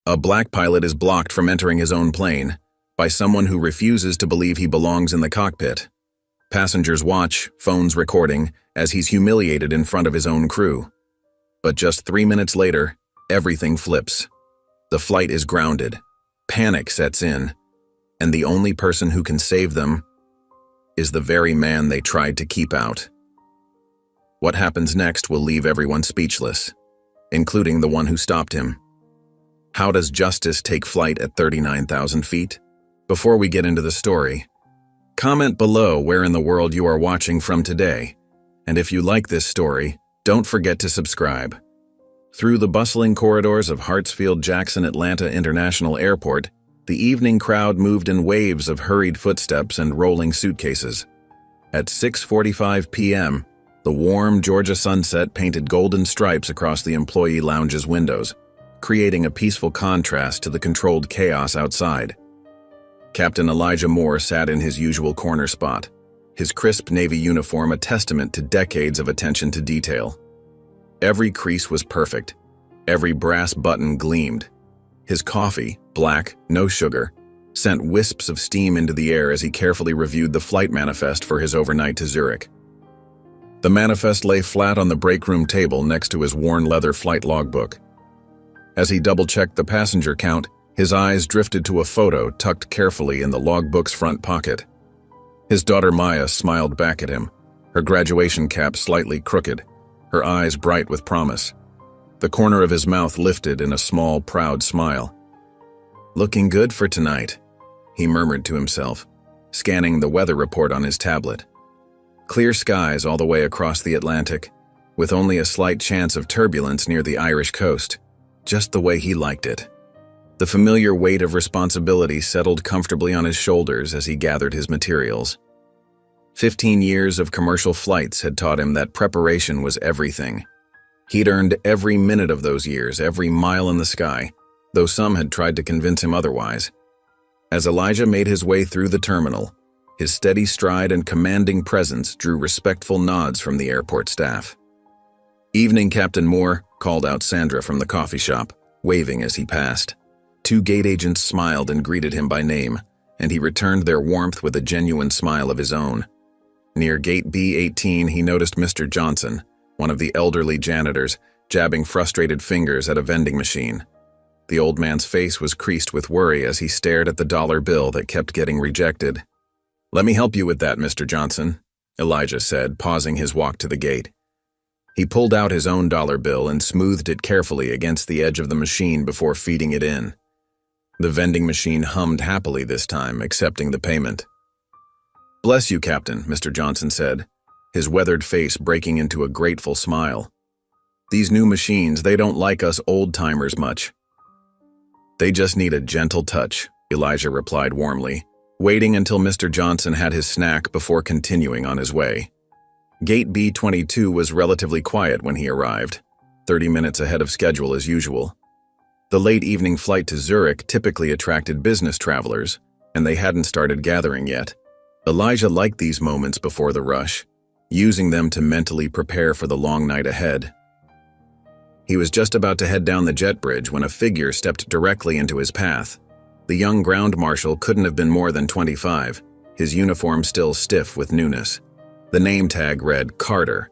A black pilot is blocked from entering his own plane by someone who refuses to believe he belongs in the cockpit. Passengers watch, phones recording, as he's humiliated in front of his own crew. But just 3 minutes later, everything flips. The flight is grounded. Panic sets in, and the only person who can save them is the very man they tried to keep out. What happens next will leave everyone speechless, including the one who stopped him. How does justice take flight at 39,000 feet? Before we get into the story, comment below where in the world you are watching from today, and if you like this story, don't forget to subscribe. Through the bustling corridors of Hartsfield-Jackson Atlanta International Airport, the evening crowd moved in waves of hurried footsteps and rolling suitcases. At 6:45 p.m., the warm Georgia sunset painted golden stripes across the employee lounge's windows, creating a peaceful contrast to the controlled chaos outside. Captain Elijah Moore sat in his usual corner spot, his crisp Navy uniform a testament to decades of attention to detail. Every crease was perfect. Every brass button gleamed. His coffee, black, no sugar, sent wisps of steam into the air as he carefully reviewed the flight manifest for his overnight to Zurich. The manifest lay flat on the break room table next to his worn leather flight logbook. As he double-checked the passenger count, his eyes drifted to a photo tucked carefully in the logbook's front pocket. His daughter Maya smiled back at him, her graduation cap slightly crooked, her eyes bright with promise. The corner of his mouth lifted in a small, proud smile. "Looking good for tonight," he murmured to himself, scanning the weather report on his tablet. Clear skies all the way across the Atlantic, with only a slight chance of turbulence near the Irish coast, just the way he liked it. The familiar weight of responsibility settled comfortably on his shoulders as he gathered his materials. 15 years of commercial flights had taught him that preparation was everything. He'd earned every minute of those years, every mile in the sky, though some had tried to convince him otherwise. As Elijah made his way through the terminal, his steady stride and commanding presence drew respectful nods from the airport staff. "Evening, Captain Moore," called out Sandra from the coffee shop, waving as he passed. 2 gate agents smiled and greeted him by name, and he returned their warmth with a genuine smile of his own. Near gate B18, he noticed Mr. Johnson, one of the elderly janitors, jabbing frustrated fingers at a vending machine. The old man's face was creased with worry as he stared at the dollar bill that kept getting rejected. "Let me help you with that, Mr. Johnson," Elijah said, pausing his walk to the gate. He pulled out his own dollar bill and smoothed it carefully against the edge of the machine before feeding it in. The vending machine hummed happily this time, accepting the payment. "Bless you, Captain," Mr. Johnson said, his weathered face breaking into a grateful smile. "These new machines, they don't like us old-timers much." "They just need a gentle touch," Elijah replied warmly, waiting until Mr. Johnson had his snack before continuing on his way. Gate B22 was relatively quiet when he arrived, 30 minutes ahead of schedule as usual. The late evening flight to Zurich typically attracted business travelers, and they hadn't started gathering yet. Elijah liked these moments before the rush, using them to mentally prepare for the long night ahead. He was just about to head down the jet bridge when a figure stepped directly into his path. The young ground marshal couldn't have been more than 25, his uniform still stiff with newness. The name tag read Carter,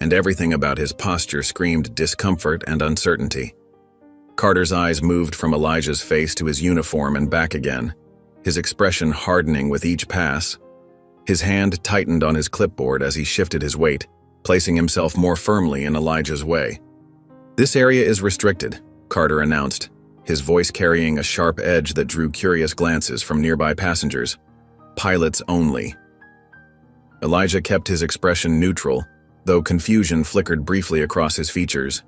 and everything about his posture screamed discomfort and uncertainty. Carter's eyes moved from Elijah's face to his uniform and back again, his expression hardening with each pass. His hand tightened on his clipboard as he shifted his weight, placing himself more firmly in Elijah's way. "This area is restricted," Carter announced, his voice carrying a sharp edge that drew curious glances from nearby passengers. "Pilots only." Elijah kept his expression neutral, though confusion flickered briefly across his features.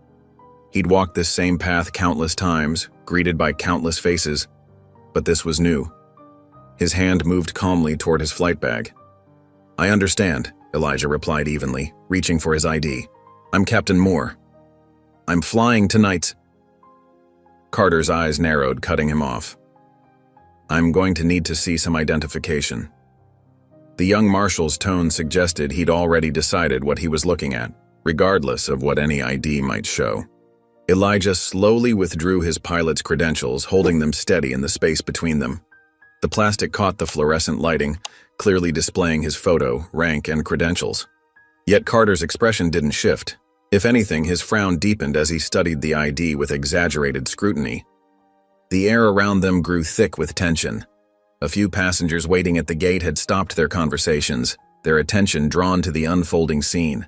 He'd walked this same path countless times, greeted by countless faces, but this was new. His hand moved calmly toward his flight bag. "I understand," Elijah replied evenly, reaching for his ID. "I'm Captain Moore. I'm flying tonight." Carter's eyes narrowed, cutting him off. "I'm going to need to see some identification." The young marshal's tone suggested he'd already decided what he was looking at, regardless of what any ID might show. Elijah slowly withdrew his pilot's credentials, holding them steady in the space between them. The plastic caught the fluorescent lighting, clearly displaying his photo, rank, and credentials. Yet Carter's expression didn't shift. If anything, his frown deepened as he studied the ID with exaggerated scrutiny. The air around them grew thick with tension. A few passengers waiting at the gate had stopped their conversations, their attention drawn to the unfolding scene.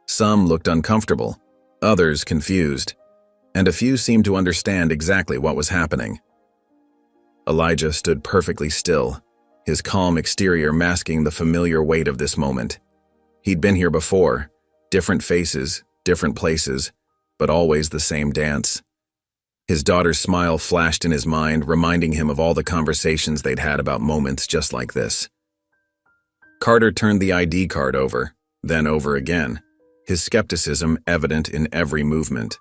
Some looked uncomfortable, others confused, and a few seemed to understand exactly what was happening. Elijah stood perfectly still, his calm exterior masking the familiar weight of this moment. He'd been here before, different faces, different places, but always the same dance. His daughter's smile flashed in his mind, reminding him of all the conversations they'd had about moments just like this. Carter turned the ID card over, then over again, his skepticism evident in every movement.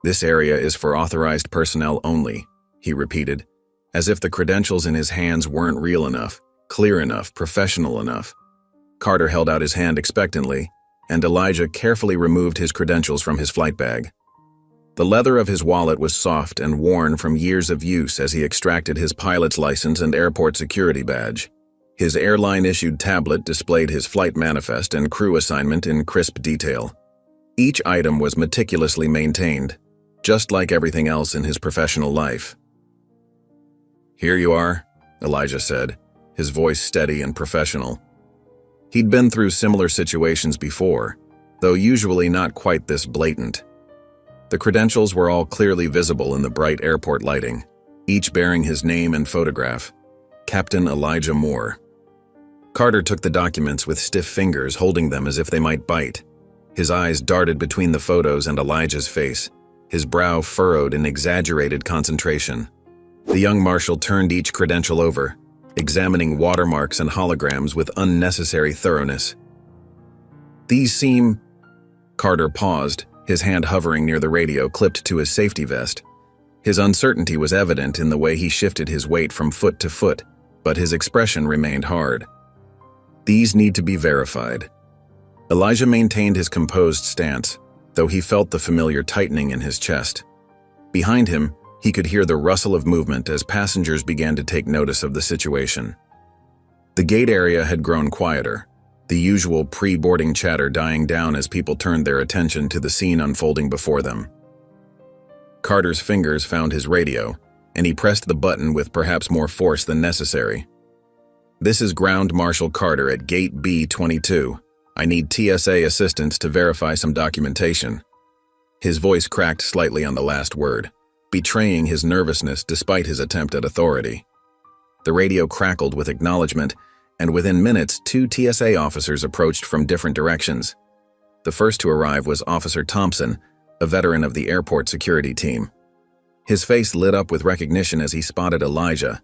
"This area is for authorized personnel only," he repeated, as if the credentials in his hands weren't real enough, clear enough, professional enough. Carter held out his hand expectantly, and Elijah carefully removed his credentials from his flight bag. The leather of his wallet was soft and worn from years of use as he extracted his pilot's license and airport security badge. His airline-issued tablet displayed his flight manifest and crew assignment in crisp detail. Each item was meticulously maintained, just like everything else in his professional life. "Here you are," Elijah said, his voice steady and professional. He'd been through similar situations before, though usually not quite this blatant. The credentials were all clearly visible in the bright airport lighting, each bearing his name and photograph, Captain Elijah Moore. Carter took the documents with stiff fingers, holding them as if they might bite. His eyes darted between the photos and Elijah's face, his brow furrowed in exaggerated concentration. The young marshal turned each credential over, examining watermarks and holograms with unnecessary thoroughness. "These seem—" Carter paused, his hand hovering near the radio clipped to his safety vest. His uncertainty was evident in the way he shifted his weight from foot to foot, but his expression remained hard. "These need to be verified." Elijah maintained his composed stance, though he felt the familiar tightening in his chest. Behind him, he could hear the rustle of movement as passengers began to take notice of the situation. The gate area had grown quieter, the usual pre-boarding chatter dying down as people turned their attention to the scene unfolding before them. Carter's fingers found his radio, and he pressed the button with perhaps more force than necessary. "This is Ground Marshal Carter at Gate B-22. I need TSA assistance to verify some documentation." His voice cracked slightly on the last word, betraying his nervousness despite his attempt at authority. The radio crackled with acknowledgement, and within minutes, 2 TSA officers approached from different directions. The first to arrive was Officer Thompson, a veteran of the airport security team. His face lit up with recognition as he spotted Elijah.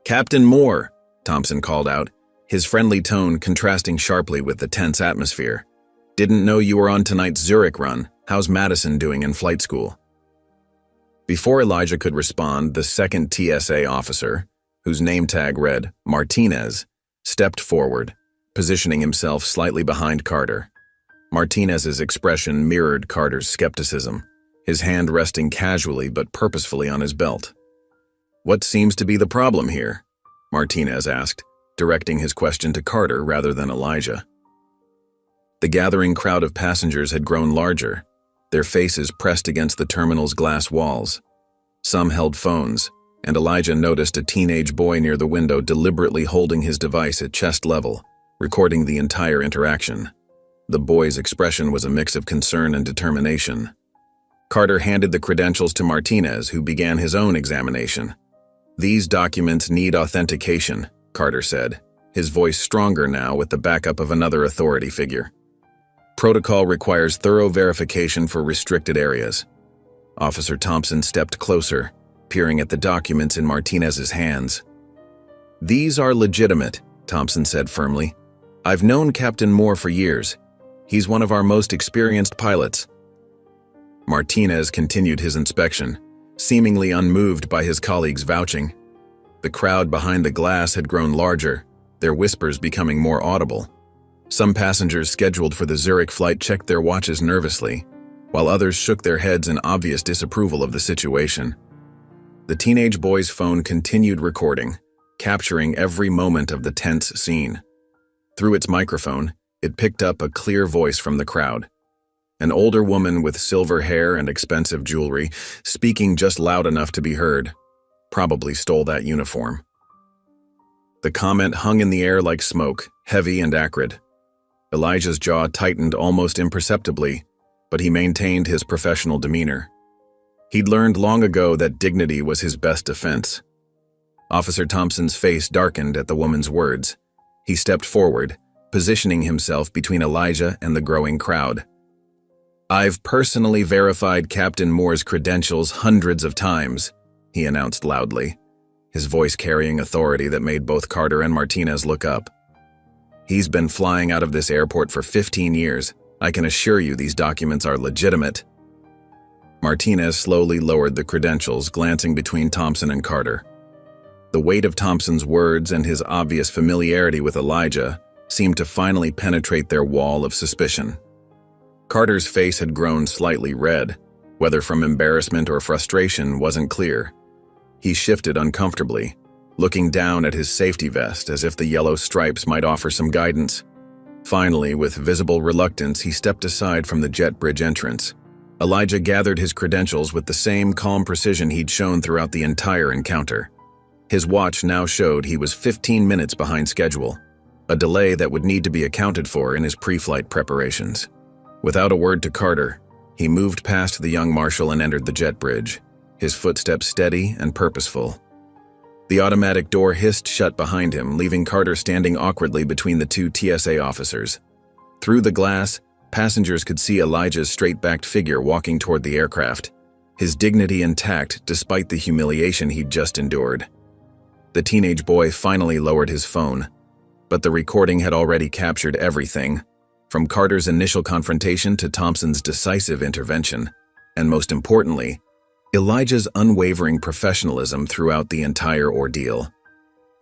"Captain Moore," Thompson called out, his friendly tone contrasting sharply with the tense atmosphere. "Didn't know you were on tonight's Zurich run. How's Madison doing in flight school?" Before Elijah could respond, the second TSA officer, whose name tag read Martinez, stepped forward, positioning himself slightly behind Carter. Martinez's expression mirrored Carter's skepticism, his hand resting casually but purposefully on his belt. "What seems to be the problem here?" Martinez asked, directing his question to Carter rather than Elijah. The gathering crowd of passengers had grown larger, their faces pressed against the terminal's glass walls. Some held phones, and Elijah noticed a teenage boy near the window deliberately holding his device at chest level, recording the entire interaction. The boy's expression was a mix of concern and determination. Carter handed the credentials to Martinez, who began his own examination. "These documents need authentication," Carter said, his voice stronger now with the backup of another authority figure. "Protocol requires thorough verification for restricted areas." Officer Thompson stepped closer, peering at the documents in Martinez's hands. "These are legitimate," Thompson said firmly. "I've known Captain Moore for years. He's one of our most experienced pilots." Martinez continued his inspection, seemingly unmoved by his colleague's vouching. The crowd behind the glass had grown larger, their whispers becoming more audible. Some passengers scheduled for the Zurich flight checked their watches nervously, while others shook their heads in obvious disapproval of the situation. The teenage boy's phone continued recording, capturing every moment of the tense scene. Through its microphone, it picked up a clear voice from the crowd. An older woman with silver hair and expensive jewelry, speaking just loud enough to be heard, probably stole that uniform. The comment hung in the air like smoke, heavy and acrid. Elijah's jaw tightened almost imperceptibly, but he maintained his professional demeanor. He'd learned long ago that dignity was his best defense. Officer Thompson's face darkened at the woman's words. He stepped forward, positioning himself between Elijah and the growing crowd. "I've personally verified Captain Moore's credentials hundreds of times," he announced loudly, his voice carrying authority that made both Carter and Martinez look up. "He's been flying out of this airport for 15 years. I can assure you these documents are legitimate." Martinez slowly lowered the credentials, glancing between Thompson and Carter. The weight of Thompson's words and his obvious familiarity with Elijah seemed to finally penetrate their wall of suspicion. Carter's face had grown slightly red, whether from embarrassment or frustration wasn't clear. He shifted uncomfortably, looking down at his safety vest as if the yellow stripes might offer some guidance. Finally, with visible reluctance, he stepped aside from the jet bridge entrance. Elijah gathered his credentials with the same calm precision he'd shown throughout the entire encounter. His watch now showed he was 15 minutes behind schedule, a delay that would need to be accounted for in his pre-flight preparations. Without a word to Carter, he moved past the young marshal and entered the jet bridge, his footsteps steady and purposeful. The automatic door hissed shut behind him, leaving Carter standing awkwardly between the two TSA officers. Through the glass, passengers could see Elijah's straight-backed figure walking toward the aircraft, his dignity intact despite the humiliation he'd just endured. The teenage boy finally lowered his phone, but the recording had already captured everything, from Carter's initial confrontation to Thompson's decisive intervention, and most importantly, Elijah's unwavering professionalism throughout the entire ordeal.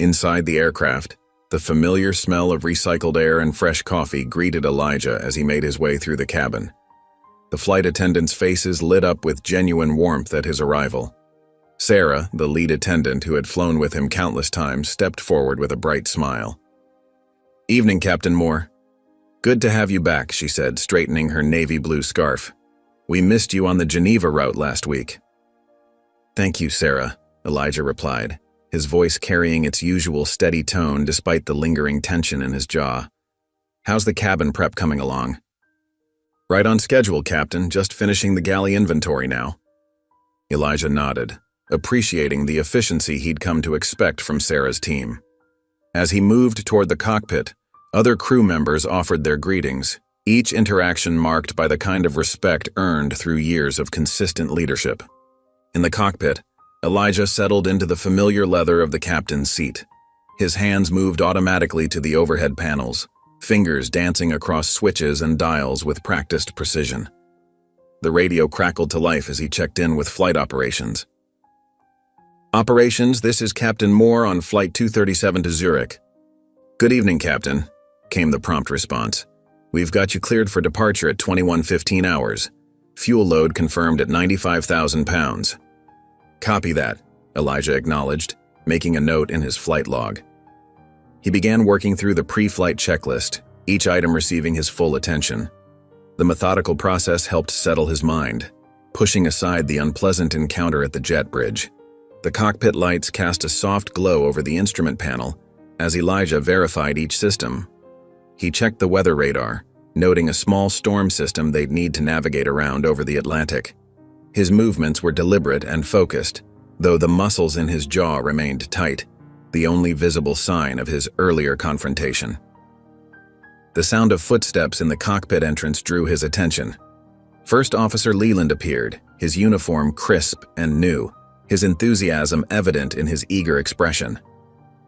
Inside the aircraft, the familiar smell of recycled air and fresh coffee greeted Elijah as he made his way through the cabin. The flight attendants' faces lit up with genuine warmth at his arrival. Sarah, the lead attendant who had flown with him countless times, stepped forward with a bright smile. "Evening, Captain Moore. Good to have you back," she said, straightening her navy blue scarf. "We missed you on the Geneva route last week." "Thank you, Sarah," Elijah replied, his voice carrying its usual steady tone despite the lingering tension in his jaw. "How's the cabin prep coming along?" "Right on schedule, Captain, just finishing the galley inventory now." Elijah nodded, appreciating the efficiency he'd come to expect from Sarah's team. As he moved toward the cockpit, other crew members offered their greetings, each interaction marked by the kind of respect earned through years of consistent leadership. In the cockpit, Elijah settled into the familiar leather of the captain's seat. His hands moved automatically to the overhead panels, fingers dancing across switches and dials with practiced precision. The radio crackled to life as he checked in with flight operations. "Operations, this is Captain Moore on Flight 237 to Zurich." "Good evening, Captain," came the prompt response. "We've got you cleared for departure at 21:15 hours. Fuel load confirmed at 95,000 pounds. "Copy that," Elijah acknowledged, making a note in his flight log. He began working through the pre-flight checklist, each item receiving his full attention. The methodical process helped settle his mind, pushing aside the unpleasant encounter at the jet bridge. The cockpit lights cast a soft glow over the instrument panel as Elijah verified each system. He checked the weather radar, noting a small storm system they'd need to navigate around over the Atlantic. His movements were deliberate and focused, though the muscles in his jaw remained tight, the only visible sign of his earlier confrontation. The sound of footsteps in the cockpit entrance drew his attention. First Officer Leland appeared, his uniform crisp and new, his enthusiasm evident in his eager expression.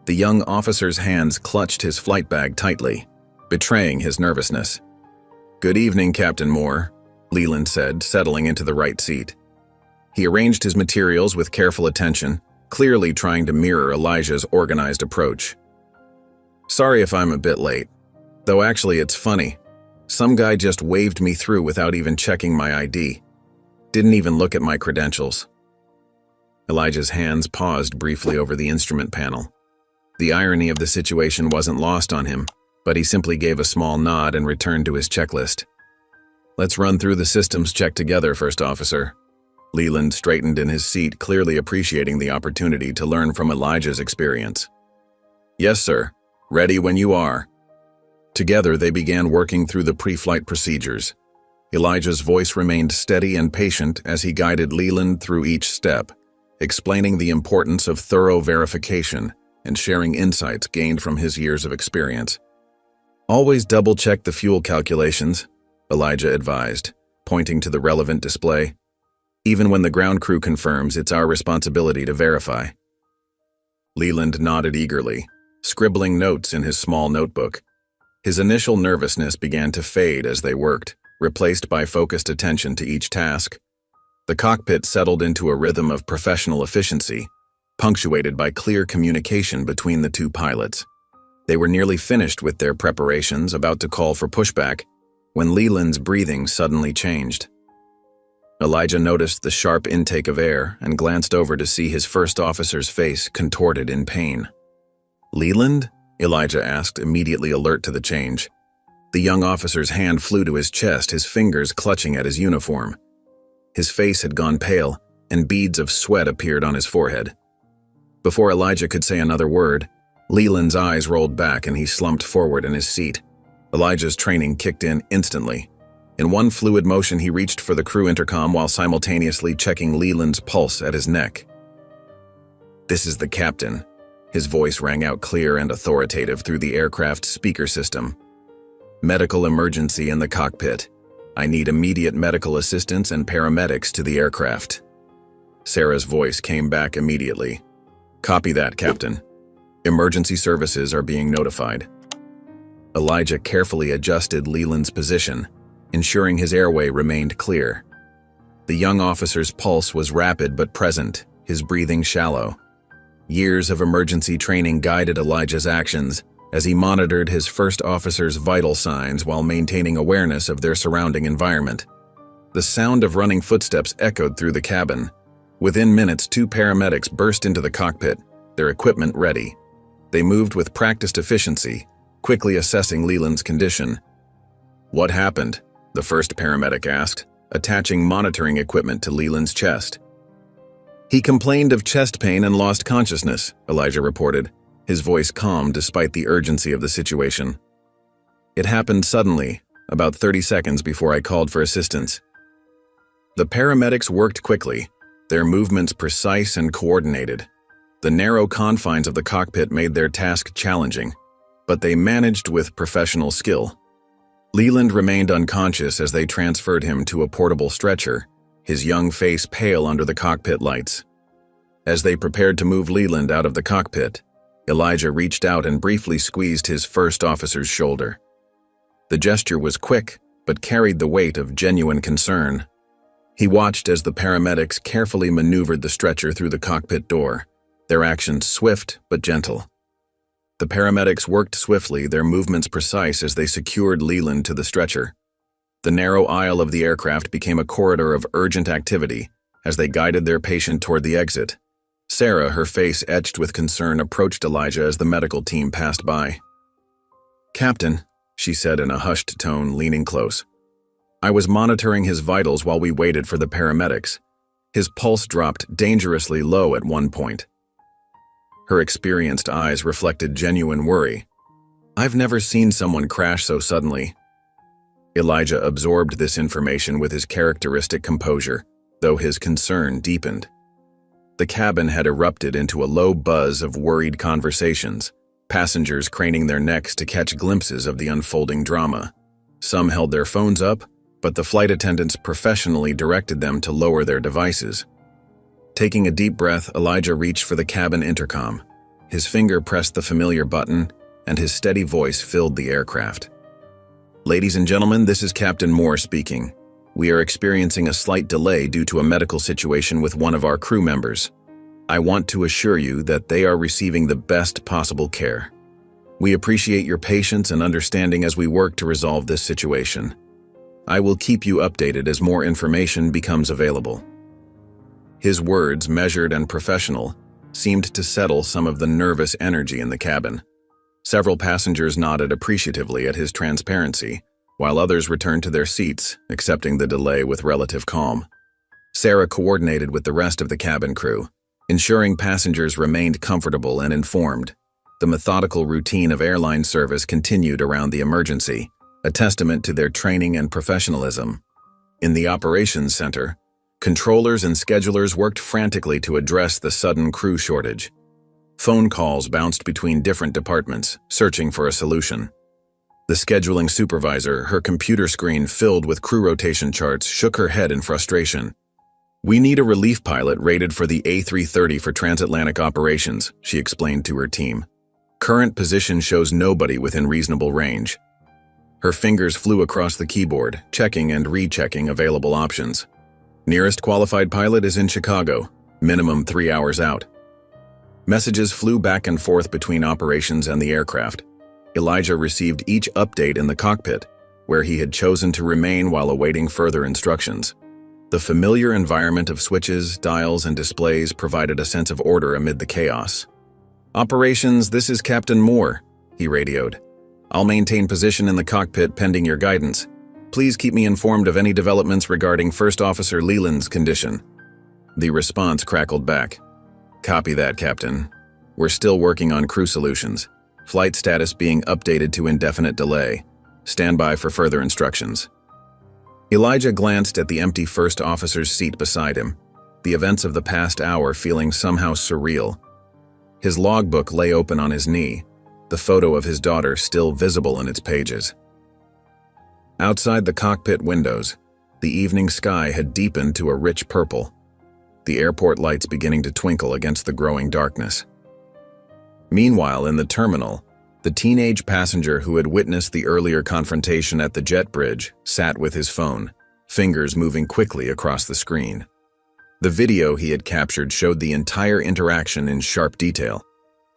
The young officer's hands clutched his flight bag tightly, betraying his nervousness. "Good evening, Captain Moore," Leland said, settling into the right seat. He arranged his materials with careful attention, clearly trying to mirror Elijah's organized approach. "Sorry if I'm a bit late. Though actually it's funny. Some guy just waved me through without even checking my ID. Didn't even look at my credentials. Elijah's hands paused briefly over the instrument panel. The irony of the situation wasn't lost on him, but he simply gave a small nod and returned to his checklist. "Let's run through the systems check together, First Officer." Leland straightened in his seat, clearly appreciating the opportunity to learn from Elijah's experience. "Yes, sir. Ready when you are." Together, they began working through the pre-flight procedures. Elijah's voice remained steady and patient as he guided Leland through each step, explaining the importance of thorough verification and sharing insights gained from his years of experience. "Always double-check the fuel calculations," Elijah advised, pointing to the relevant display. "Even when the ground crew confirms, it's our responsibility to verify." Leland nodded eagerly, scribbling notes in his small notebook. His initial nervousness began to fade as they worked, replaced by focused attention to each task. The cockpit settled into a rhythm of professional efficiency, punctuated by clear communication between the two pilots. They were nearly finished with their preparations, about to call for pushback, when Leland's breathing suddenly changed. Elijah noticed the sharp intake of air and glanced over to see his first officer's face contorted in pain. "Leland?" Elijah asked, immediately alert to the change. The young officer's hand flew to his chest, his fingers clutching at his uniform. His face had gone pale, and beads of sweat appeared on his forehead. Before Elijah could say another word, Leland's eyes rolled back and he slumped forward in his seat. Elijah's training kicked in instantly. In one fluid motion, he reached for the crew intercom while simultaneously checking Leland's pulse at his neck. "This is the captain." His voice rang out clear and authoritative through the aircraft's speaker system. "Medical emergency in the cockpit. I need immediate medical assistance and paramedics to the aircraft." Sarah's voice came back immediately. "Copy that, Captain. Emergency services are being notified." Elijah carefully adjusted Leland's position, ensuring his airway remained clear. The young officer's pulse was rapid but present, his breathing shallow. Years of emergency training guided Elijah's actions as he monitored his first officer's vital signs while maintaining awareness of their surrounding environment. The sound of running footsteps echoed through the cabin. Within minutes, 2 paramedics burst into the cockpit, their equipment ready. They moved with practiced efficiency, quickly assessing Leland's condition. "What happened?" the first paramedic asked, attaching monitoring equipment to Leland's chest. "He complained of chest pain and lost consciousness," Elijah reported, his voice calm despite the urgency of the situation. "It happened suddenly, about 30 seconds before I called for assistance." The paramedics worked quickly, their movements precise and coordinated. The narrow confines of the cockpit made their task challenging, but they managed with professional skill. Leland remained unconscious as they transferred him to a portable stretcher, his young face pale under the cockpit lights. As they prepared to move Leland out of the cockpit, Elijah reached out and briefly squeezed his first officer's shoulder. The gesture was quick, but carried the weight of genuine concern. He watched as the paramedics carefully maneuvered the stretcher through the cockpit door, their actions swift but gentle. The paramedics worked swiftly, their movements precise as they secured Leland to the stretcher. The narrow aisle of the aircraft became a corridor of urgent activity as they guided their patient toward the exit. Sarah, her face etched with concern, approached Elijah as the medical team passed by. "Captain," she said in a hushed tone, leaning close. "I was monitoring his vitals while we waited for the paramedics. His pulse dropped dangerously low at one point." Her experienced eyes reflected genuine worry. "I've never seen someone crash so suddenly." Elijah absorbed this information with his characteristic composure, though his concern deepened. The cabin had erupted into a low buzz of worried conversations, passengers craning their necks to catch glimpses of the unfolding drama. Some held their phones up, but the flight attendants professionally directed them to lower their devices. Taking a deep breath, Elijah reached for the cabin intercom. His finger pressed the familiar button, and his steady voice filled the aircraft. "Ladies and gentlemen, this is Captain Moore speaking. We are experiencing a slight delay due to a medical situation with one of our crew members. I want to assure you that they are receiving the best possible care." We appreciate your patience and understanding as we work to resolve this situation. I will keep you updated as more information becomes available." His words, measured and professional, seemed to settle some of the nervous energy in the cabin. Several passengers nodded appreciatively at his transparency, while others returned to their seats, accepting the delay with relative calm. Sarah coordinated with the rest of the cabin crew, ensuring passengers remained comfortable and informed. The methodical routine of airline service continued around the emergency, a testament to their training and professionalism. In the operations center, controllers and schedulers worked frantically to address the sudden crew shortage. Phone calls bounced between different departments, searching for a solution. The scheduling supervisor, her computer screen filled with crew rotation charts, shook her head in frustration. "We need a relief pilot rated for the A330 for transatlantic operations," she explained to her team. "Current position shows nobody within reasonable range." Her fingers flew across the keyboard, checking and rechecking available options. "Nearest qualified pilot is in Chicago, minimum 3 hours out." Messages flew back and forth between operations and the aircraft. Elijah received each update in the cockpit, where he had chosen to remain while awaiting further instructions. The familiar environment of switches, dials, and displays provided a sense of order amid the chaos. "Operations, this is Captain Moore," he radioed. "I'll maintain position in the cockpit pending your guidance. Please keep me informed of any developments regarding First Officer Leland's condition." The response crackled back. "Copy that, Captain. We're still working on crew solutions. Flight status being updated to indefinite delay. Stand by for further instructions." Elijah glanced at the empty first officer's seat beside him, the events of the past hour feeling somehow surreal. His logbook lay open on his knee, the photo of his daughter still visible in its pages. Outside the cockpit windows, the evening sky had deepened to a rich purple, the airport lights beginning to twinkle against the growing darkness. Meanwhile, in the terminal, the teenage passenger who had witnessed the earlier confrontation at the jet bridge sat with his phone, fingers moving quickly across the screen. The video he had captured showed the entire interaction in sharp detail: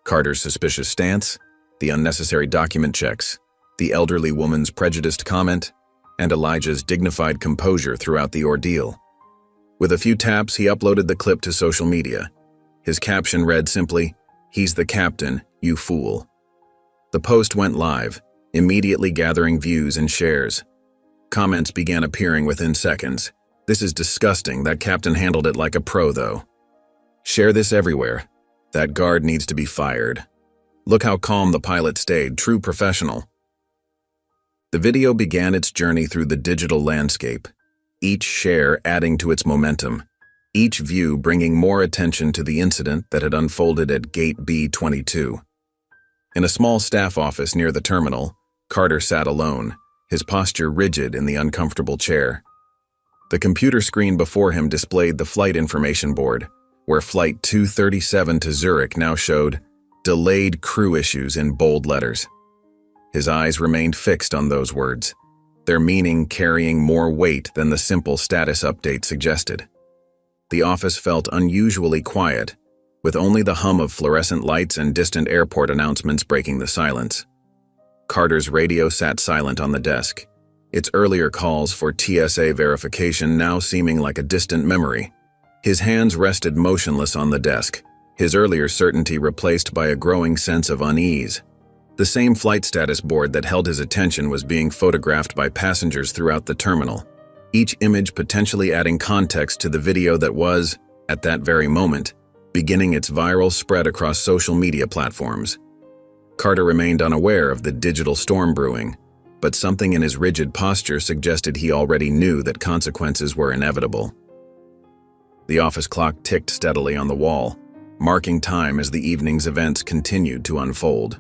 Carter's suspicious stance, the unnecessary document checks, the elderly woman's prejudiced comment, and Elijah's dignified composure throughout the ordeal. With a few taps, he uploaded the clip to social media. His caption read simply, "He's the captain, you fool." The post went live, immediately gathering views and shares. Comments began appearing within seconds. "This is disgusting. That captain handled it like a pro, though." "Share this everywhere. That guard needs to be fired. Look how calm the pilot stayed, true professional." The video began its journey through the digital landscape, each share adding to its momentum, each view bringing more attention to the incident that had unfolded at Gate B-22. In a small staff office near the terminal, Carter sat alone, his posture rigid in the uncomfortable chair. The computer screen before him displayed the flight information board, where Flight 237 to Zurich now showed "delayed crew issues" in bold letters. His eyes remained fixed on those words, their meaning carrying more weight than the simple status update suggested. The office felt unusually quiet, with only the hum of fluorescent lights and distant airport announcements breaking the silence. Carter's radio sat silent on the desk, its earlier calls for TSA verification now seeming like a distant memory. His hands rested motionless on the desk, his earlier certainty replaced by a growing sense of unease. The same flight status board that held his attention was being photographed by passengers throughout the terminal, each image potentially adding context to the video that was, at that very moment, beginning its viral spread across social media platforms. Carter remained unaware of the digital storm brewing, but something in his rigid posture suggested he already knew that consequences were inevitable. The office clock ticked steadily on the wall, marking time as the evening's events continued to unfold.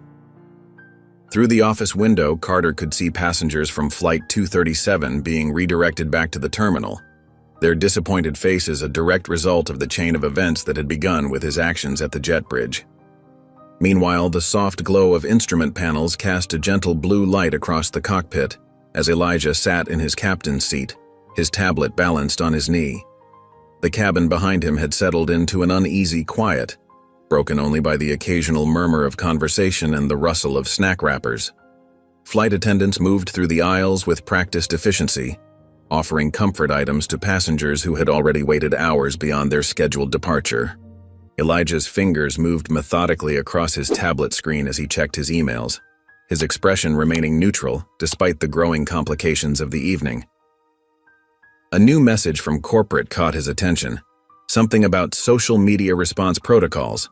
Through the office window, Carter could see passengers from Flight 237 being redirected back to the terminal, their disappointed faces a direct result of the chain of events that had begun with his actions at the jet bridge. Meanwhile, the soft glow of instrument panels cast a gentle blue light across the cockpit as Elijah sat in his captain's seat, his tablet balanced on his knee. The cabin behind him had settled into an uneasy quiet, broken only by the occasional murmur of conversation and the rustle of snack wrappers. Flight attendants moved through the aisles with practiced efficiency, offering comfort items to passengers who had already waited hours beyond their scheduled departure. Elijah's fingers moved methodically across his tablet screen as he checked his emails, his expression remaining neutral despite the growing complications of the evening. A new message from corporate caught his attention, something about social media response protocols.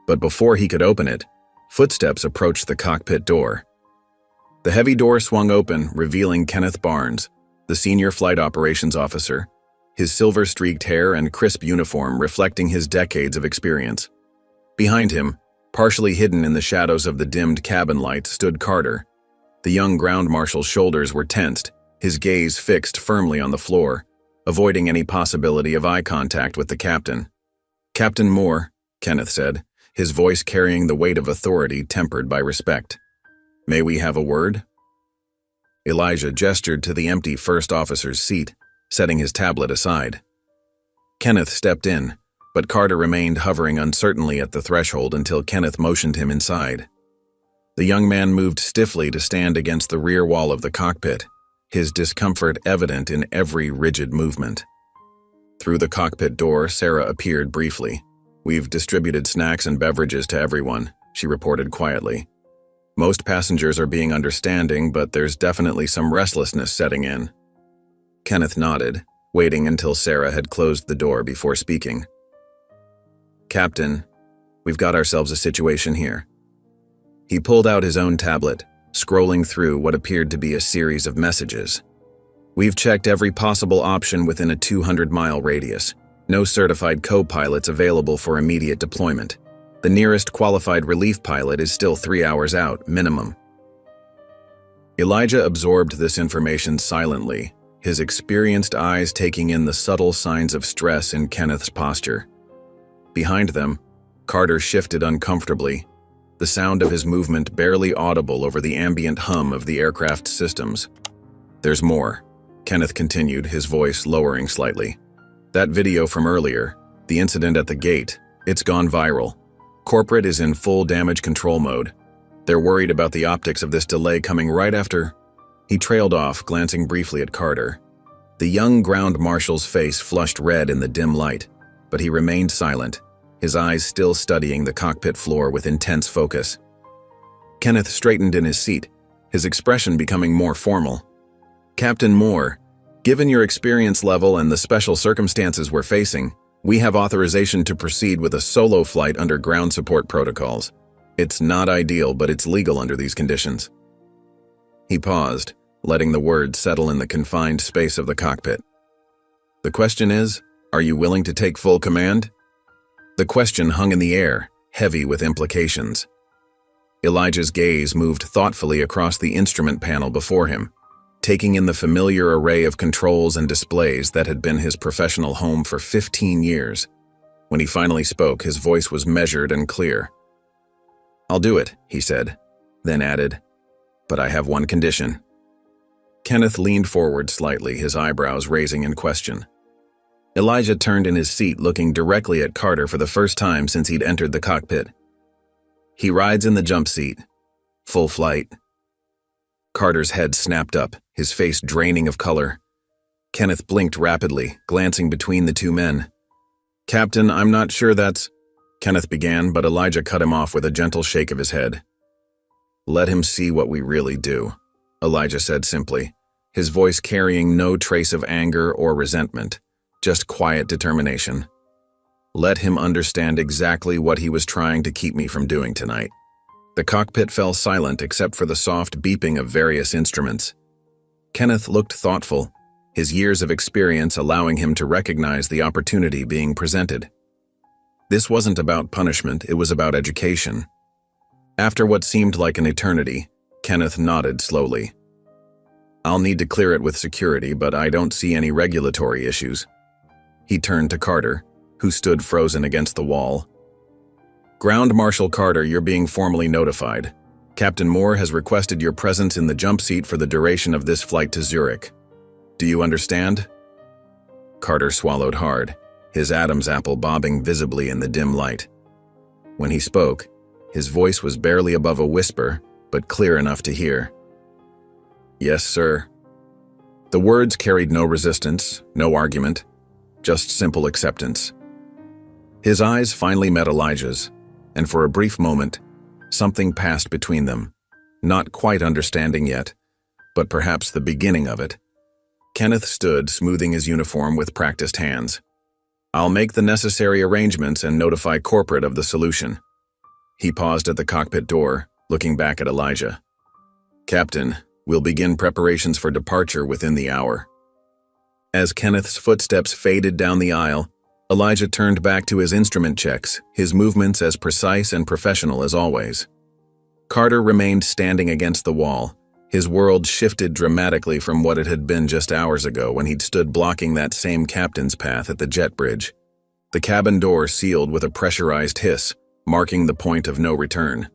But before he could open it, footsteps approached the cockpit door. The heavy door swung open, revealing Kenneth Barnes, the senior flight operations officer, his silver-streaked hair and crisp uniform reflecting his decades of experience. Behind him, partially hidden in the shadows of the dimmed cabin lights, stood Carter. The young ground marshal's shoulders were tensed, his gaze fixed firmly on the floor, avoiding any possibility of eye contact with the captain. "Captain Moore," Kenneth said, his voice carrying the weight of authority tempered by respect. "May we have a word?" Elijah gestured to the empty first officer's seat, setting his tablet aside. Kenneth stepped in, but Carter remained hovering uncertainly at the threshold until Kenneth motioned him inside. The young man moved stiffly to stand against the rear wall of the cockpit, his discomfort evident in every rigid movement. Through the cockpit door, Sarah appeared briefly. "We've distributed snacks and beverages to everyone," she reported quietly. "Most passengers are being understanding, but there's definitely some restlessness setting in." Kenneth nodded, waiting until Sarah had closed the door before speaking. "Captain, we've got ourselves a situation here." He pulled out his own tablet, scrolling through what appeared to be a series of messages. "We've checked every possible option within a 200-mile radius. No certified co-pilots available for immediate deployment. The nearest qualified relief pilot is still 3 hours out, minimum." Elijah absorbed this information silently, his experienced eyes taking in the subtle signs of stress in Kenneth's posture. Behind them, Carter shifted uncomfortably, the sound of his movement barely audible over the ambient hum of the aircraft's systems. "There's more," Kenneth continued, his voice lowering slightly. "That video from earlier, the incident at the gate, it's gone viral. Corporate is in full damage control mode. They're worried about the optics of this delay coming right after—" He trailed off, glancing briefly at Carter. The young ground marshal's face flushed red in the dim light, but he remained silent, his eyes still studying the cockpit floor with intense focus. Kenneth straightened in his seat, his expression becoming more formal. "Captain Moore, given your experience level and the special circumstances we're facing, we have authorization to proceed with a solo flight under ground support protocols. It's not ideal, but it's legal under these conditions." He paused, letting the words settle in the confined space of the cockpit. "The question is, are you willing to take full command?" The question hung in the air, heavy with implications. Elijah's gaze moved thoughtfully across the instrument panel before him, taking in the familiar array of controls and displays that had been his professional home for 15 years. When he finally spoke, his voice was measured and clear. "I'll do it," he said, then added, "But I have one condition." Kenneth leaned forward slightly, his eyebrows raising in question. Elijah turned in his seat, looking directly at Carter for the first time since he'd entered the cockpit. "He rides in the jump seat. Full flight." Carter's head snapped up, his face draining of color. Kenneth blinked rapidly, glancing between the two men. "Captain, I'm not sure that's—" Kenneth began, but Elijah cut him off with a gentle shake of his head. "Let him see what we really do," Elijah said simply, his voice carrying no trace of anger or resentment, just quiet determination. "Let him understand exactly what he was trying to keep me from doing tonight." The cockpit fell silent except for the soft beeping of various instruments. Kenneth looked thoughtful, his years of experience allowing him to recognize the opportunity being presented. This wasn't about punishment, it was about education. After what seemed like an eternity, Kenneth nodded slowly. "I'll need to clear it with security, but I don't see any regulatory issues." He turned to Carter, who stood frozen against the wall. "Ground Marshal Carter, you're being formally notified. Captain Moore has requested your presence in the jump seat for the duration of this flight to Zurich. Do you understand?" Carter swallowed hard, his Adam's apple bobbing visibly in the dim light. When he spoke, his voice was barely above a whisper, but clear enough to hear. "Yes, sir." The words carried no resistance, no argument, just simple acceptance. His eyes finally met Elijah's, and for a brief moment, something passed between them, not quite understanding yet, but perhaps the beginning of it. Kenneth stood, smoothing his uniform with practiced hands. "I'll make the necessary arrangements and notify corporate of the solution." He paused at the cockpit door, looking back at Elijah. "Captain, we'll begin preparations for departure within the hour." As Kenneth's footsteps faded down the aisle, Elijah turned back to his instrument checks, his movements as precise and professional as always. Carter remained standing against the wall. His world shifted dramatically from what it had been just hours ago when he'd stood blocking that same captain's path at the jet bridge. The cabin door sealed with a pressurized hiss, marking the point of no return.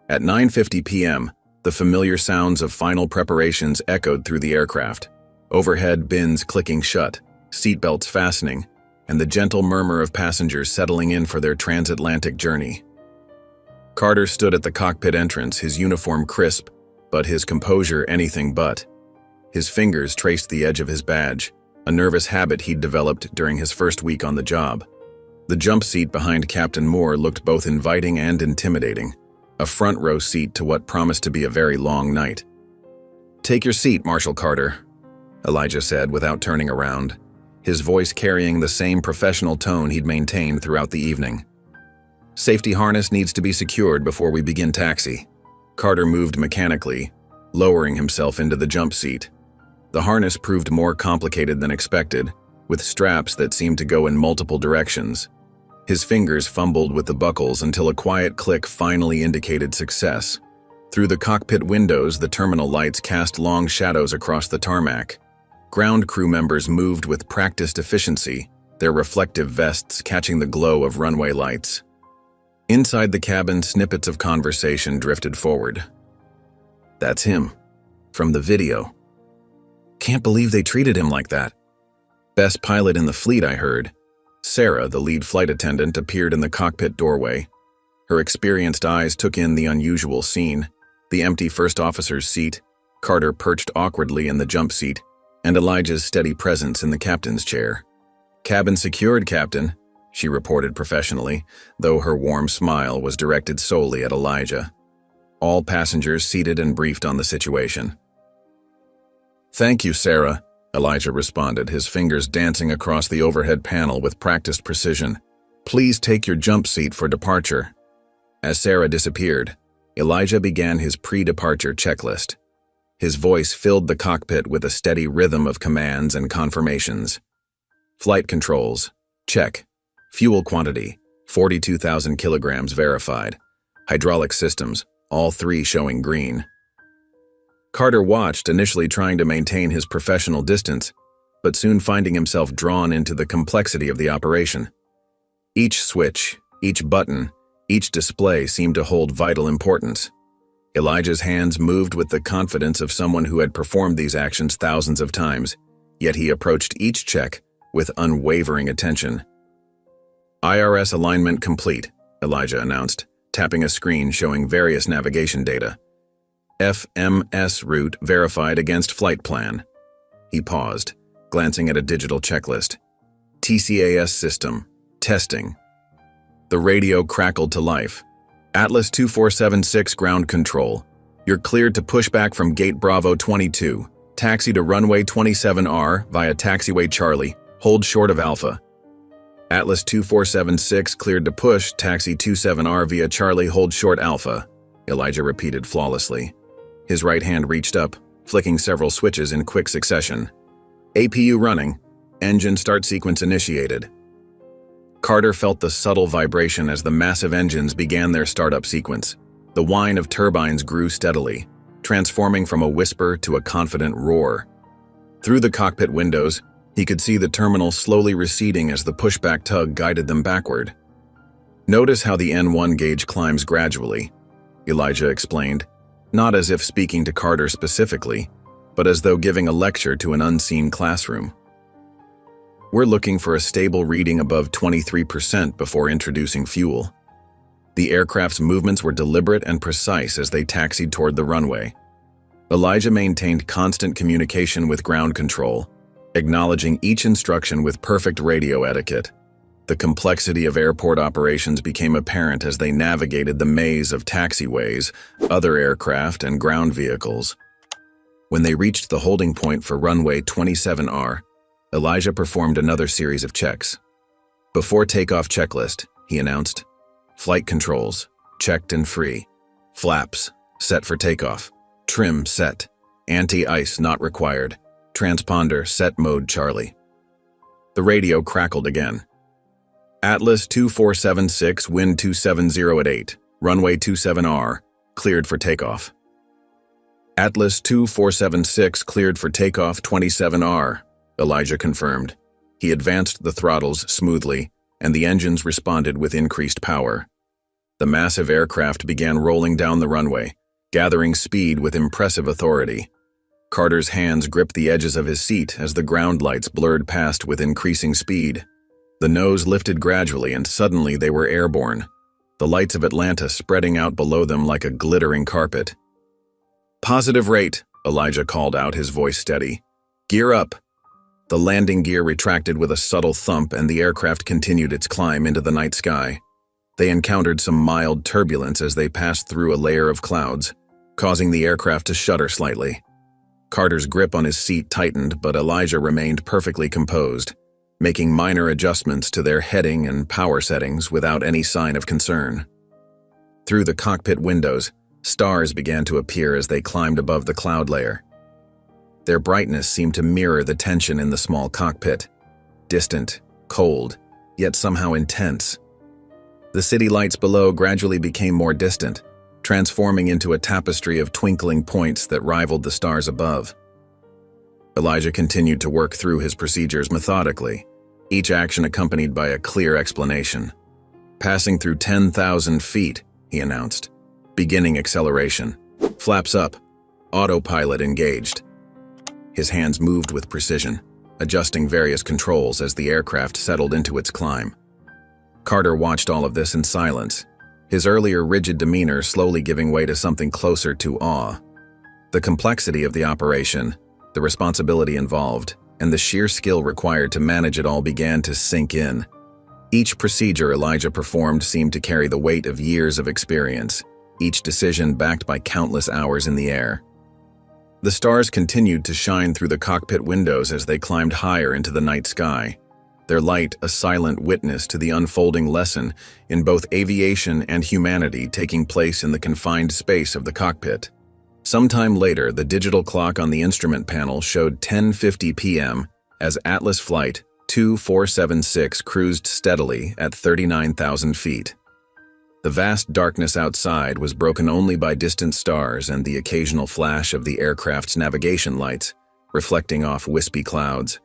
At 9:50 p.m., the familiar sounds of final preparations echoed through the aircraft. Overhead bins clicking shut, seatbelts fastening, and the gentle murmur of passengers settling in for their transatlantic journey. Carter stood at the cockpit entrance, his uniform crisp, but his composure anything but. His fingers traced the edge of his badge, a nervous habit he'd developed during his first week on the job. The jump seat behind Captain Moore looked both inviting and intimidating, a front row seat to what promised to be a very long night. "Take your seat, Marshal Carter," Elijah said without turning around, his voice carrying the same professional tone he'd maintained throughout the evening. "Safety harness needs to be secured before we begin taxi." Carter moved mechanically, lowering himself into the jump seat. The harness proved more complicated than expected, with straps that seemed to go in multiple directions. His fingers fumbled with the buckles until a quiet click finally indicated success. Through the cockpit windows, the terminal lights cast long shadows across the tarmac. Ground crew members moved with practiced efficiency, their reflective vests catching the glow of runway lights. Inside the cabin, snippets of conversation drifted forward. "That's him. From the video. Can't believe they treated him like that. Best pilot in the fleet, I heard." Sarah, the lead flight attendant, appeared in the cockpit doorway. Her experienced eyes took in the unusual scene: the empty first officer's seat, Carter perched awkwardly in the jump seat, and Elijah's steady presence in the captain's chair. "Cabin secured, Captain," she reported professionally, though her warm smile was directed solely at Elijah. All passengers seated and briefed on the situation. "Thank you, Sarah," Elijah responded, his fingers dancing across the overhead panel with practiced precision. "Please take your jump seat for departure." As Sarah disappeared, Elijah began his pre-departure checklist. His voice filled the cockpit with a steady rhythm of commands and confirmations. Flight controls, check. Fuel quantity, 42,000 kilograms verified. Hydraulic systems, all three showing green. Carter watched, initially trying to maintain his professional distance, but soon finding himself drawn into the complexity of the operation. Each switch, each button, each display seemed to hold vital importance. Elijah's hands moved with the confidence of someone who had performed these actions thousands of times, yet he approached each check with unwavering attention. "IRS alignment complete," Elijah announced, tapping a screen showing various navigation data. "FMS route verified against flight plan." He paused, glancing at a digital checklist. "TCAS system, testing." The radio crackled to life. "Atlas 2476 ground control. You're cleared to push back from gate Bravo 22. Taxi to runway 27R via taxiway Charlie. Hold short of Alpha." "Atlas 2476 cleared to push, taxi 27R via Charlie, hold short Alpha," Elijah repeated flawlessly. His right hand reached up, flicking several switches in quick succession. "APU running. Engine start sequence initiated." Carter felt the subtle vibration as the massive engines began their startup sequence. The whine of turbines grew steadily, transforming from a whisper to a confident roar. Through the cockpit windows, he could see the terminal slowly receding as the pushback tug guided them backward. "Notice how the N1 gauge climbs gradually," Elijah explained, not as if speaking to Carter specifically, but as though giving a lecture to an unseen classroom. "We're looking for a stable reading above 23% before introducing fuel." The aircraft's movements were deliberate and precise as they taxied toward the runway. Elijah maintained constant communication with ground control, acknowledging each instruction with perfect radio etiquette. The complexity of airport operations became apparent as they navigated the maze of taxiways, other aircraft, and ground vehicles. When they reached the holding point for runway 27R, Elijah performed another series of checks. Before takeoff checklist, he announced, "Flight controls, checked and free. Flaps, set for takeoff. Trim set. Anti-ice not required. Transponder set mode Charlie." The radio crackled again. "Atlas 2476, wind 270 at 8, runway 27R, cleared for takeoff." "Atlas 2476 cleared for takeoff 27R, Elijah confirmed. He advanced the throttles smoothly, and the engines responded with increased power. The massive aircraft began rolling down the runway, gathering speed with impressive authority. Carter's hands gripped the edges of his seat as the ground lights blurred past with increasing speed. The nose lifted gradually, and suddenly they were airborne, the lights of Atlanta spreading out below them like a glittering carpet. "Positive rate," Elijah called out, his voice steady. "Gear up." The landing gear retracted with a subtle thump, and the aircraft continued its climb into the night sky. They encountered some mild turbulence as they passed through a layer of clouds, causing the aircraft to shudder slightly. Carter's grip on his seat tightened, but Elijah remained perfectly composed, making minor adjustments to their heading and power settings without any sign of concern. Through the cockpit windows, stars began to appear as they climbed above the cloud layer. Their brightness seemed to mirror the tension in the small cockpit, distant, cold, yet somehow intense. The city lights below gradually became more distant, transforming into a tapestry of twinkling points that rivaled the stars above. Elijah continued to work through his procedures methodically, each action accompanied by a clear explanation. "Passing through 10,000 feet, he announced. "Beginning acceleration. Flaps up. Autopilot engaged." His hands moved with precision, adjusting various controls as the aircraft settled into its climb. Carter watched all of this in silence, his earlier rigid demeanor slowly giving way to something closer to awe. The complexity of the operation, the responsibility involved, and the sheer skill required to manage it all began to sink in. Each procedure Elijah performed seemed to carry the weight of years of experience, each decision backed by countless hours in the air. The stars continued to shine through the cockpit windows as they climbed higher into the night sky, their light a silent witness to the unfolding lesson in both aviation and humanity taking place in the confined space of the cockpit. Sometime later, the digital clock on the instrument panel showed 10:50 p.m. as Atlas Flight 2476 cruised steadily at 39,000 feet. The vast darkness outside was broken only by distant stars and the occasional flash of the aircraft's navigation lights, reflecting off wispy clouds.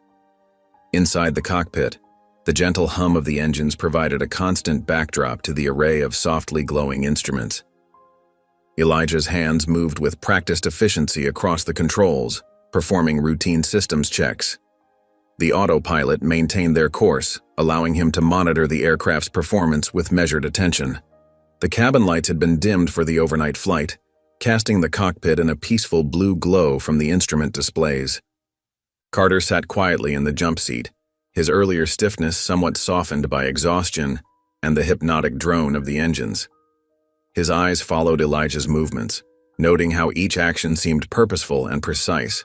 Inside the cockpit, the gentle hum of the engines provided a constant backdrop to the array of softly glowing instruments. Elijah's hands moved with practiced efficiency across the controls, performing routine systems checks. The autopilot maintained their course, allowing him to monitor the aircraft's performance with measured attention. The cabin lights had been dimmed for the overnight flight, casting the cockpit in a peaceful blue glow from the instrument displays. Carter sat quietly in the jump seat, his earlier stiffness somewhat softened by exhaustion and the hypnotic drone of the engines. His eyes followed Elijah's movements, noting how each action seemed purposeful and precise.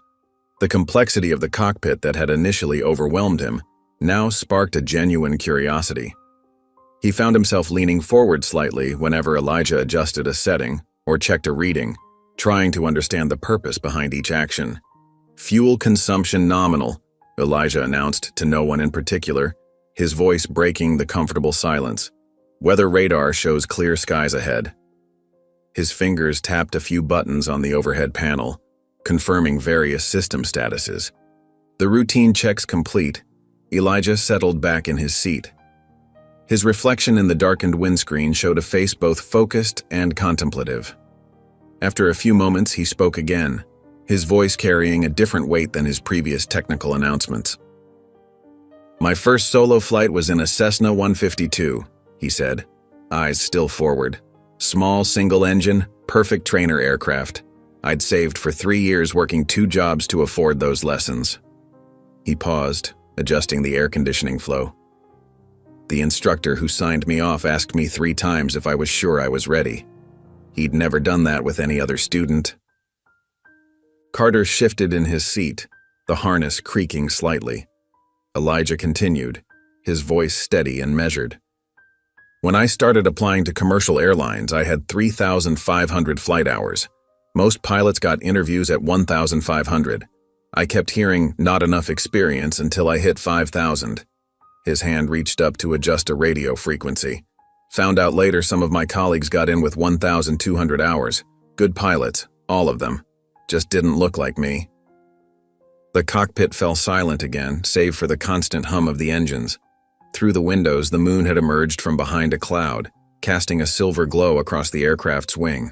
The complexity of the cockpit that had initially overwhelmed him now sparked a genuine curiosity. He found himself leaning forward slightly whenever Elijah adjusted a setting or checked a reading, trying to understand the purpose behind each action. "Fuel consumption nominal," Elijah announced to no one in particular, his voice breaking the comfortable silence. "Weather radar shows clear skies ahead." His fingers tapped a few buttons on the overhead panel, confirming various system statuses. The routine checks complete, Elijah settled back in his seat. His reflection in the darkened windscreen showed a face both focused and contemplative. After a few moments, he spoke again, his voice carrying a different weight than his previous technical announcements. "My first solo flight was in a Cessna 152, he said. eyes still forward. Small, single-engine, perfect trainer aircraft. I'd saved for 3 years working 2 jobs to afford those lessons. He paused, adjusting the air conditioning flow. The instructor who signed me off asked me 3 times if I was sure I was ready. He'd never done that with any other student. Carter shifted in his seat, the harness creaking slightly. Elijah continued, his voice steady and measured. When I started applying to commercial airlines, I had 3,500 flight hours. Most pilots got interviews at 1,500. I kept hearing not enough experience until I hit 5,000. His hand reached up to adjust a radio frequency. Found out later some of my colleagues got in with 1,200 hours. Good pilots, all of them. Just didn't look like me. The cockpit fell silent again, save for the constant hum of the engines. Through the windows, the moon had emerged from behind a cloud, casting a silver glow across the aircraft's wing.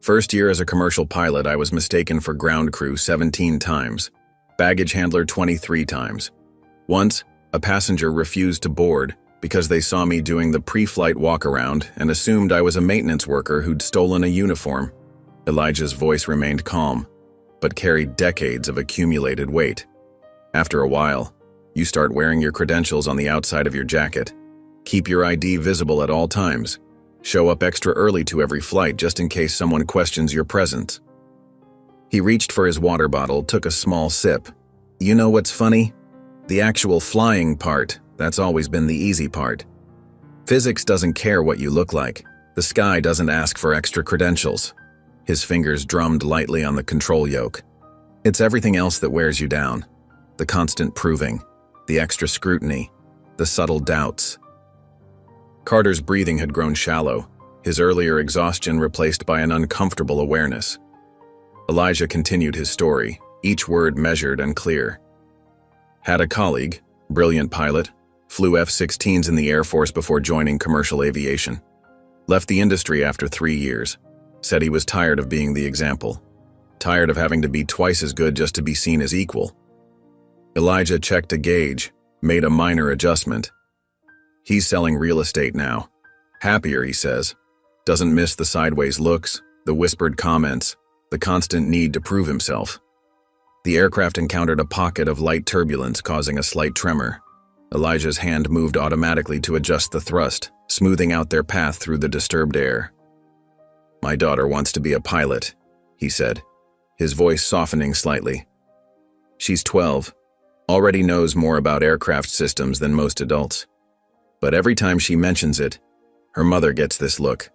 First year as a commercial pilot, I was mistaken for ground crew 17 times, baggage handler 23 times. Once, a passenger refused to board because they saw me doing the pre-flight walk-around and assumed I was a maintenance worker who'd stolen a uniform. Elijah's voice remained calm, but carried decades of accumulated weight. After a while, you start wearing your credentials on the outside of your jacket. Keep your ID visible at all times. Show up extra early to every flight just in case someone questions your presence. He reached for his water bottle, took a small sip. You know what's funny? The actual flying part, that's always been the easy part. Physics doesn't care what you look like. The sky doesn't ask for extra credentials. His fingers drummed lightly on the control yoke. It's everything else that wears you down. The constant proving, the extra scrutiny, the subtle doubts. Carter's breathing had grown shallow, his earlier exhaustion replaced by an uncomfortable awareness. Elijah continued his story, each word measured and clear. Had a colleague, brilliant pilot, flew F-16s in the Air Force before joining commercial aviation. Left the industry after 3 years. Said he was tired of being the example. Tired of having to be twice as good just to be seen as equal. Elijah checked a gauge, made a minor adjustment. He's selling real estate now. Happier, he says. Doesn't miss the sideways looks, the whispered comments, the constant need to prove himself. The aircraft encountered a pocket of light turbulence, causing a slight tremor. Elijah's hand moved automatically to adjust the thrust, smoothing out their path through the disturbed air. My daughter wants to be a pilot, he said, his voice softening slightly. She's 12, already knows more about aircraft systems than most adults. But every time she mentions it, her mother gets this look.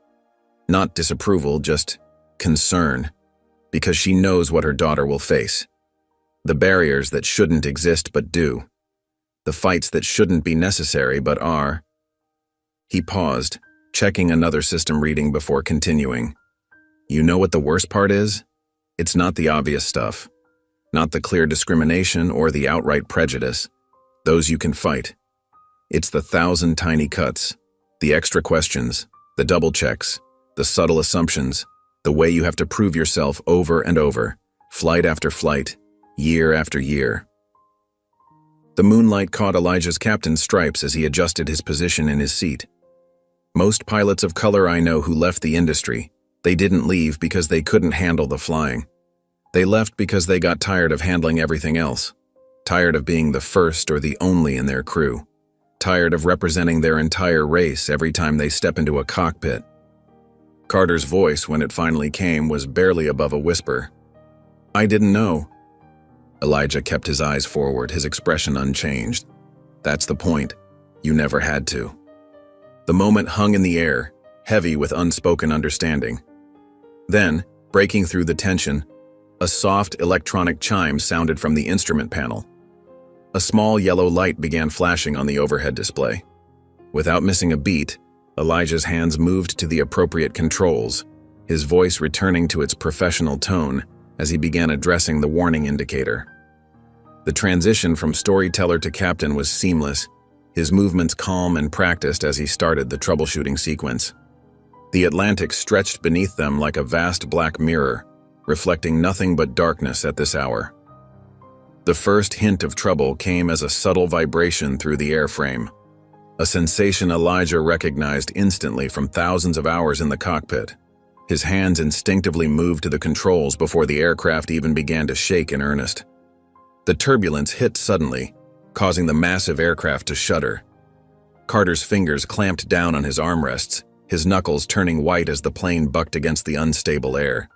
Not disapproval, just concern, because she knows what her daughter will face. The barriers that shouldn't exist but do. The fights that shouldn't be necessary but are. He paused, checking another system reading before continuing. You know what the worst part is? It's not the obvious stuff. Not the clear discrimination or the outright prejudice. Those you can fight. It's the 1,000 tiny cuts, the extra questions, the double checks, the subtle assumptions, the way you have to prove yourself over and over, flight after flight, year after year. The moonlight caught Elijah's captain's stripes as he adjusted his position in his seat. Most pilots of color I know who left the industry, they didn't leave because they couldn't handle the flying. They left because they got tired of handling everything else, tired of being the first or the only in their crew, tired of representing their entire race every time they step into a cockpit. Carter's voice, when it finally came, was barely above a whisper. I didn't know. Elijah kept his eyes forward, his expression unchanged. That's the point. You never had to. The moment hung in the air, heavy with unspoken understanding. Then, breaking through the tension, a soft electronic chime sounded from the instrument panel. A small yellow light began flashing on the overhead display. Without missing a beat, Elijah's hands moved to the appropriate controls, his voice returning to its professional tone as he began addressing the warning indicator. The transition from storyteller to captain was seamless, his movements calm and practiced as he started the troubleshooting sequence. The Atlantic stretched beneath them like a vast black mirror, reflecting nothing but darkness at this hour. The first hint of trouble came as a subtle vibration through the airframe. a sensation Elijah recognized instantly from thousands of hours in the cockpit. His hands instinctively moved to the controls before the aircraft even began to shake in earnest. The turbulence hit suddenly, causing the massive aircraft to shudder. Carter's fingers clamped down on his armrests, his knuckles turning white as the plane bucked against the unstable air.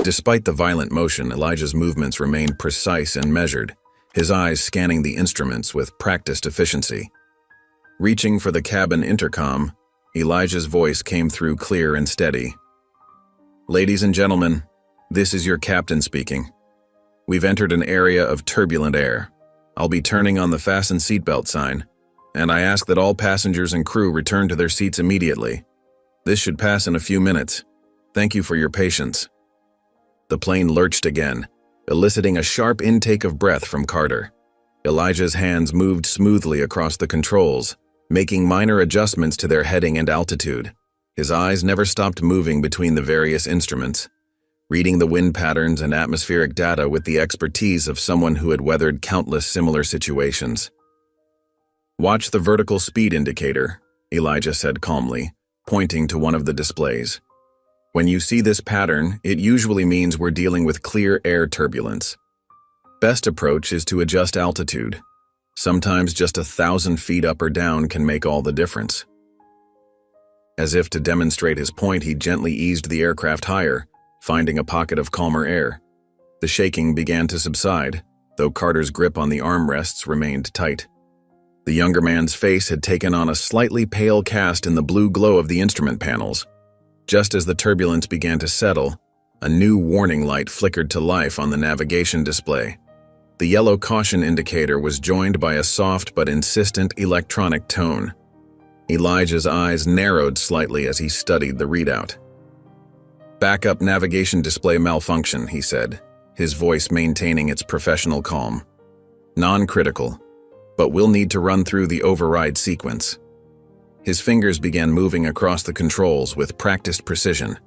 Despite the violent motion, Elijah's movements remained precise and measured, his eyes scanning the instruments with practiced efficiency. Reaching for the cabin intercom, Elijah's voice came through clear and steady. "Ladies and gentlemen, this is your captain speaking. We've entered an area of turbulent air. I'll be turning on the fasten seatbelt sign, and I ask that all passengers and crew return to their seats immediately. This should pass in a few minutes. Thank you for your patience." The plane lurched again, eliciting a sharp intake of breath from Carter. Elijah's hands moved smoothly across the controls, making minor adjustments to their heading and altitude. His eyes never stopped moving between the various instruments, reading the wind patterns and atmospheric data with the expertise of someone who had weathered countless similar situations. "Watch the vertical speed indicator," Elijah said calmly, pointing to one of the displays. "When you see this pattern, it usually means we're dealing with clear air turbulence. Best approach is to adjust altitude. Sometimes just 1,000 feet up or down can make all the difference." As if to demonstrate his point, he gently eased the aircraft higher, finding a pocket of calmer air. The shaking began to subside, though Carter's grip on the armrests remained tight. The younger man's face had taken on a slightly pale cast in the blue glow of the instrument panels. Just as the turbulence began to settle, a new warning light flickered to life on the navigation display. The yellow caution indicator was joined by a soft but insistent electronic tone. Elijah's eyes narrowed slightly as he studied the readout. "Backup navigation display malfunction," he said, his voice maintaining its professional calm. "Non-critical, but we'll need to run through the override sequence." His fingers began moving across the controls with practiced precision,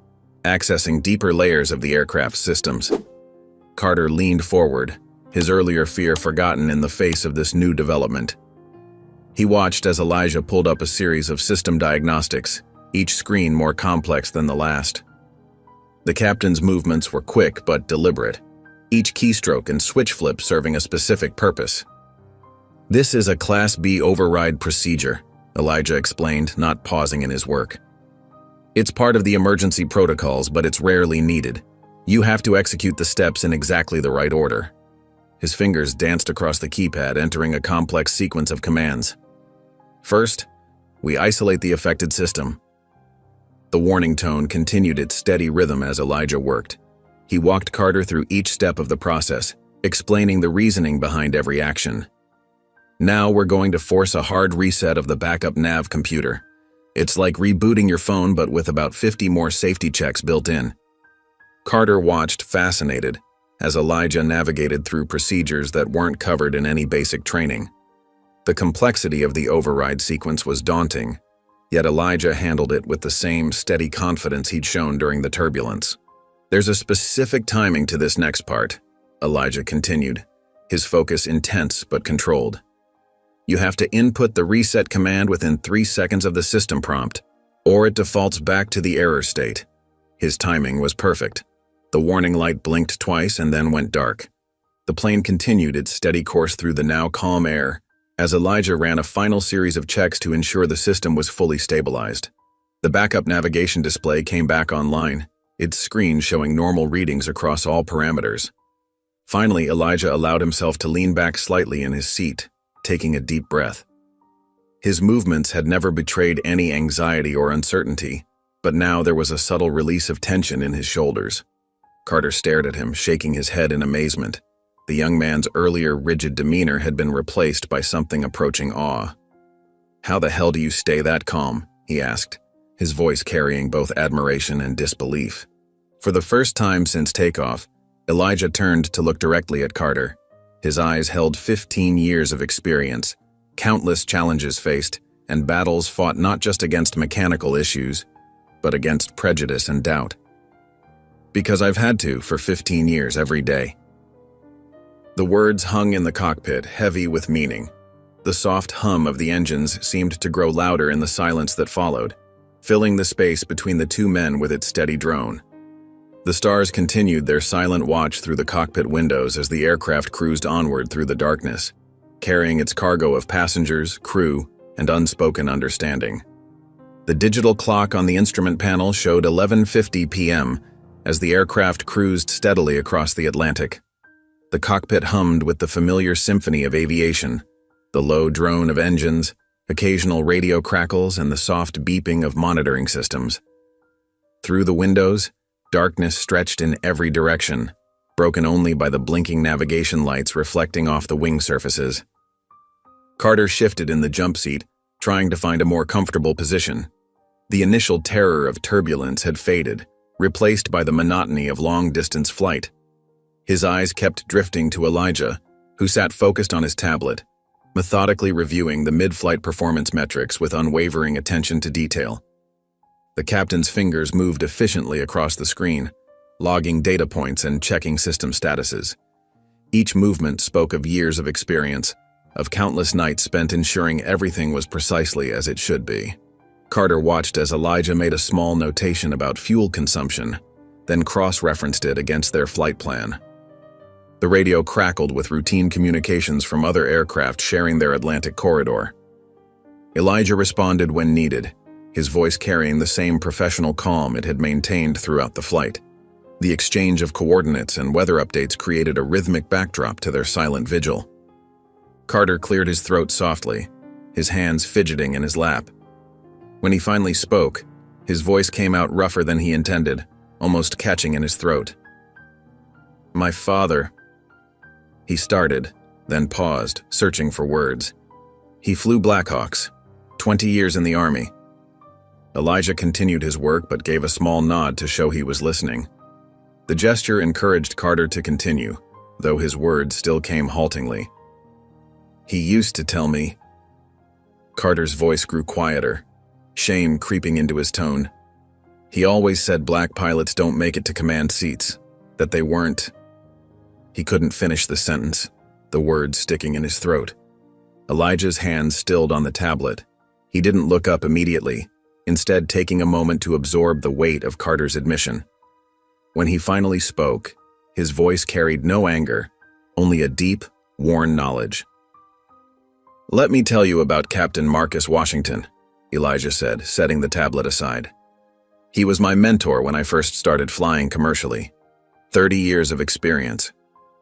accessing deeper layers of the aircraft's systems. Carter leaned forward, his earlier fear forgotten in the face of this new development. He watched as Elijah pulled up a series of system diagnostics, each screen more complex than the last. The captain's movements were quick but deliberate, each keystroke and switch flip serving a specific purpose. "This is a Class B override procedure," Elijah explained, not pausing in his work. "It's part of the emergency protocols, but it's rarely needed. You have to execute the steps in exactly the right order." His fingers danced across the keypad, entering a complex sequence of commands. "First, we isolate the affected system." The warning tone continued its steady rhythm as Elijah worked. He walked Carter through each step of the process, explaining the reasoning behind every action. "Now we're going to force a hard reset of the backup nav computer. It's like rebooting your phone but with about 50 more safety checks built in." Carter watched fascinated as Elijah navigated through procedures that weren't covered in any basic training. The complexity of the override sequence was daunting, yet Elijah handled it with the same steady confidence he'd shown during the turbulence. "There's a specific timing to this next part," Elijah continued, his focus intense but controlled. "You have to input the reset command within 3 seconds of the system prompt, or it defaults back to the error state." His timing was perfect. The warning light blinked twice and then went dark. The plane continued its steady course through the now calm air, as Elijah ran a final series of checks to ensure the system was fully stabilized. The backup navigation display came back online, its screen showing normal readings across all parameters. Finally, Elijah allowed himself to lean back slightly in his seat, taking a deep breath. His movements had never betrayed any anxiety or uncertainty, but now there was a subtle release of tension in his shoulders. Carter stared at him, shaking his head in amazement. The young man's earlier rigid demeanor had been replaced by something approaching awe. "How the hell do you stay that calm?" he asked, his voice carrying both admiration and disbelief. For the first time since takeoff, Elijah turned to look directly at Carter. His eyes held 15 years of experience, countless challenges faced, and battles fought not just against mechanical issues, but against prejudice and doubt. "Because I've had to for 15 years every day." The words hung in the cockpit, heavy with meaning. The soft hum of the engines seemed to grow louder in the silence that followed, filling the space between the two men with its steady drone. The stars continued their silent watch through the cockpit windows as the aircraft cruised onward through the darkness, carrying its cargo of passengers, crew, and unspoken understanding. The digital clock on the instrument panel showed 11:50 p.m. as the aircraft cruised steadily across the Atlantic. The cockpit hummed with the familiar symphony of aviation, the low drone of engines, occasional radio crackles, and the soft beeping of monitoring systems. Through the windows, darkness stretched in every direction, broken only by the blinking navigation lights reflecting off the wing surfaces. Carter shifted in the jump seat, trying to find a more comfortable position. The initial terror of turbulence had faded, replaced by the monotony of long-distance flight. His eyes kept drifting to Elijah, who sat focused on his tablet, methodically reviewing the mid-flight performance metrics with unwavering attention to detail. The captain's fingers moved efficiently across the screen, logging data points and checking system statuses. Each movement spoke of years of experience, of countless nights spent ensuring everything was precisely as it should be. Carter watched as Elijah made a small notation about fuel consumption, then cross-referenced it against their flight plan. The radio crackled with routine communications from other aircraft sharing their Atlantic corridor. Elijah responded when needed, his voice carrying the same professional calm it had maintained throughout the flight. The exchange of coordinates and weather updates created a rhythmic backdrop to their silent vigil. Carter cleared his throat softly, his hands fidgeting in his lap. When he finally spoke, his voice came out rougher than he intended, almost catching in his throat. "My father," he started, then paused, searching for words. "He flew Blackhawks, 20 years in the Army." Elijah continued his work but gave a small nod to show he was listening. The gesture encouraged Carter to continue, though his words still came haltingly. "He used to tell me." Carter's voice grew quieter, shame creeping into his tone. "He always said black pilots don't make it to command seats, that they weren't." He couldn't finish the sentence, the words sticking in his throat. Elijah's hands stilled on the tablet. He didn't look up immediately, instead taking a moment to absorb the weight of Carter's admission. When he finally spoke, his voice carried no anger, only a deep, worn knowledge. "Let me tell you about Captain Marcus Washington," Elijah said, setting the tablet aside. "He was my mentor when I first started flying commercially. 30 years of experience.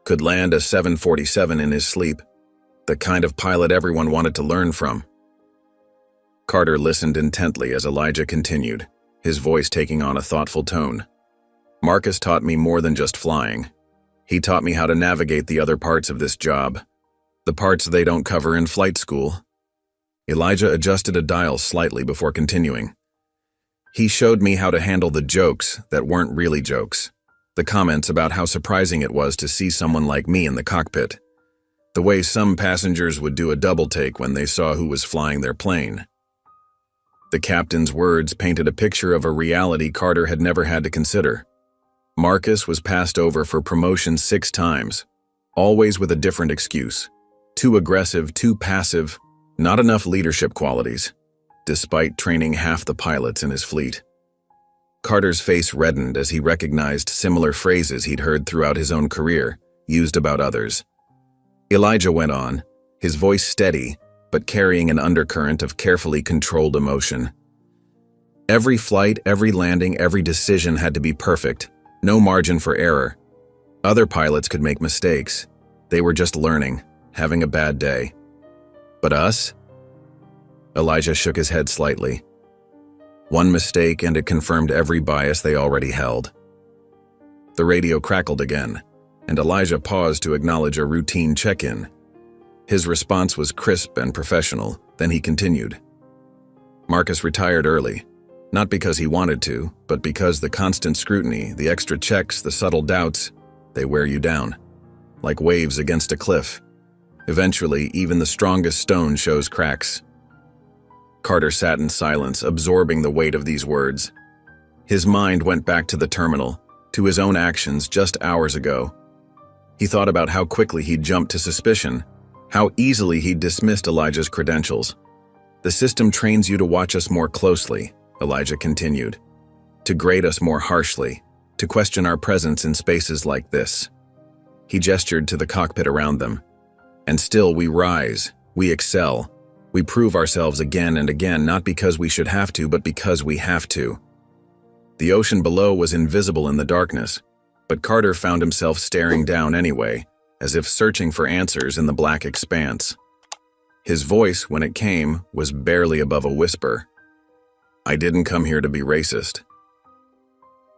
Could land a 747 in his sleep. The kind of pilot everyone wanted to learn from." Carter listened intently as Elijah continued, his voice taking on a thoughtful tone. "Marcus taught me more than just flying. He taught me how to navigate the other parts of this job, the parts they don't cover in flight school." Elijah adjusted a dial slightly before continuing. "He showed me how to handle the jokes that weren't really jokes, the comments about how surprising it was to see someone like me in the cockpit, the way some passengers would do a double take when they saw who was flying their plane." The captain's words painted a picture of a reality Carter had never had to consider. Marcus was passed over for promotion 6 times, always with a different excuse. Too aggressive, too passive, not enough leadership qualities, despite training half the pilots in his fleet. Carter's face reddened as he recognized similar phrases he'd heard throughout his own career, used about others. Elijah went on, his voice steady, but carrying an undercurrent of carefully controlled emotion. "Every flight, every landing, every decision had to be perfect, no margin for error. Other pilots could make mistakes. They were just learning, having a bad day. But us?" Elijah shook his head slightly. One mistake and it confirmed every bias they already held. The radio crackled again, and Elijah paused to acknowledge a routine check-in. His response was crisp and professional, then he continued. "Marcus retired early, not because he wanted to, but because the constant scrutiny, the extra checks, the subtle doubts, they wear you down, like waves against a cliff. Eventually, even the strongest stone shows cracks." Carter sat in silence, absorbing the weight of these words. His mind went back to the terminal, to his own actions just hours ago. He thought about how quickly he'd jumped to suspicion, How easily he dismissed Elijah's credentials. "The system trains you to watch us more closely," Elijah continued, "to grade us more harshly, to question our presence in spaces like this." He gestured to the cockpit around them. "And still we rise, we excel, we prove ourselves again and again, not because we should have to, but because we have to." The ocean below was invisible in the darkness, but Carter found himself staring down anyway, as if searching for answers in the black expanse. His voice, when it came, was barely above a whisper. "I didn't come here to be racist."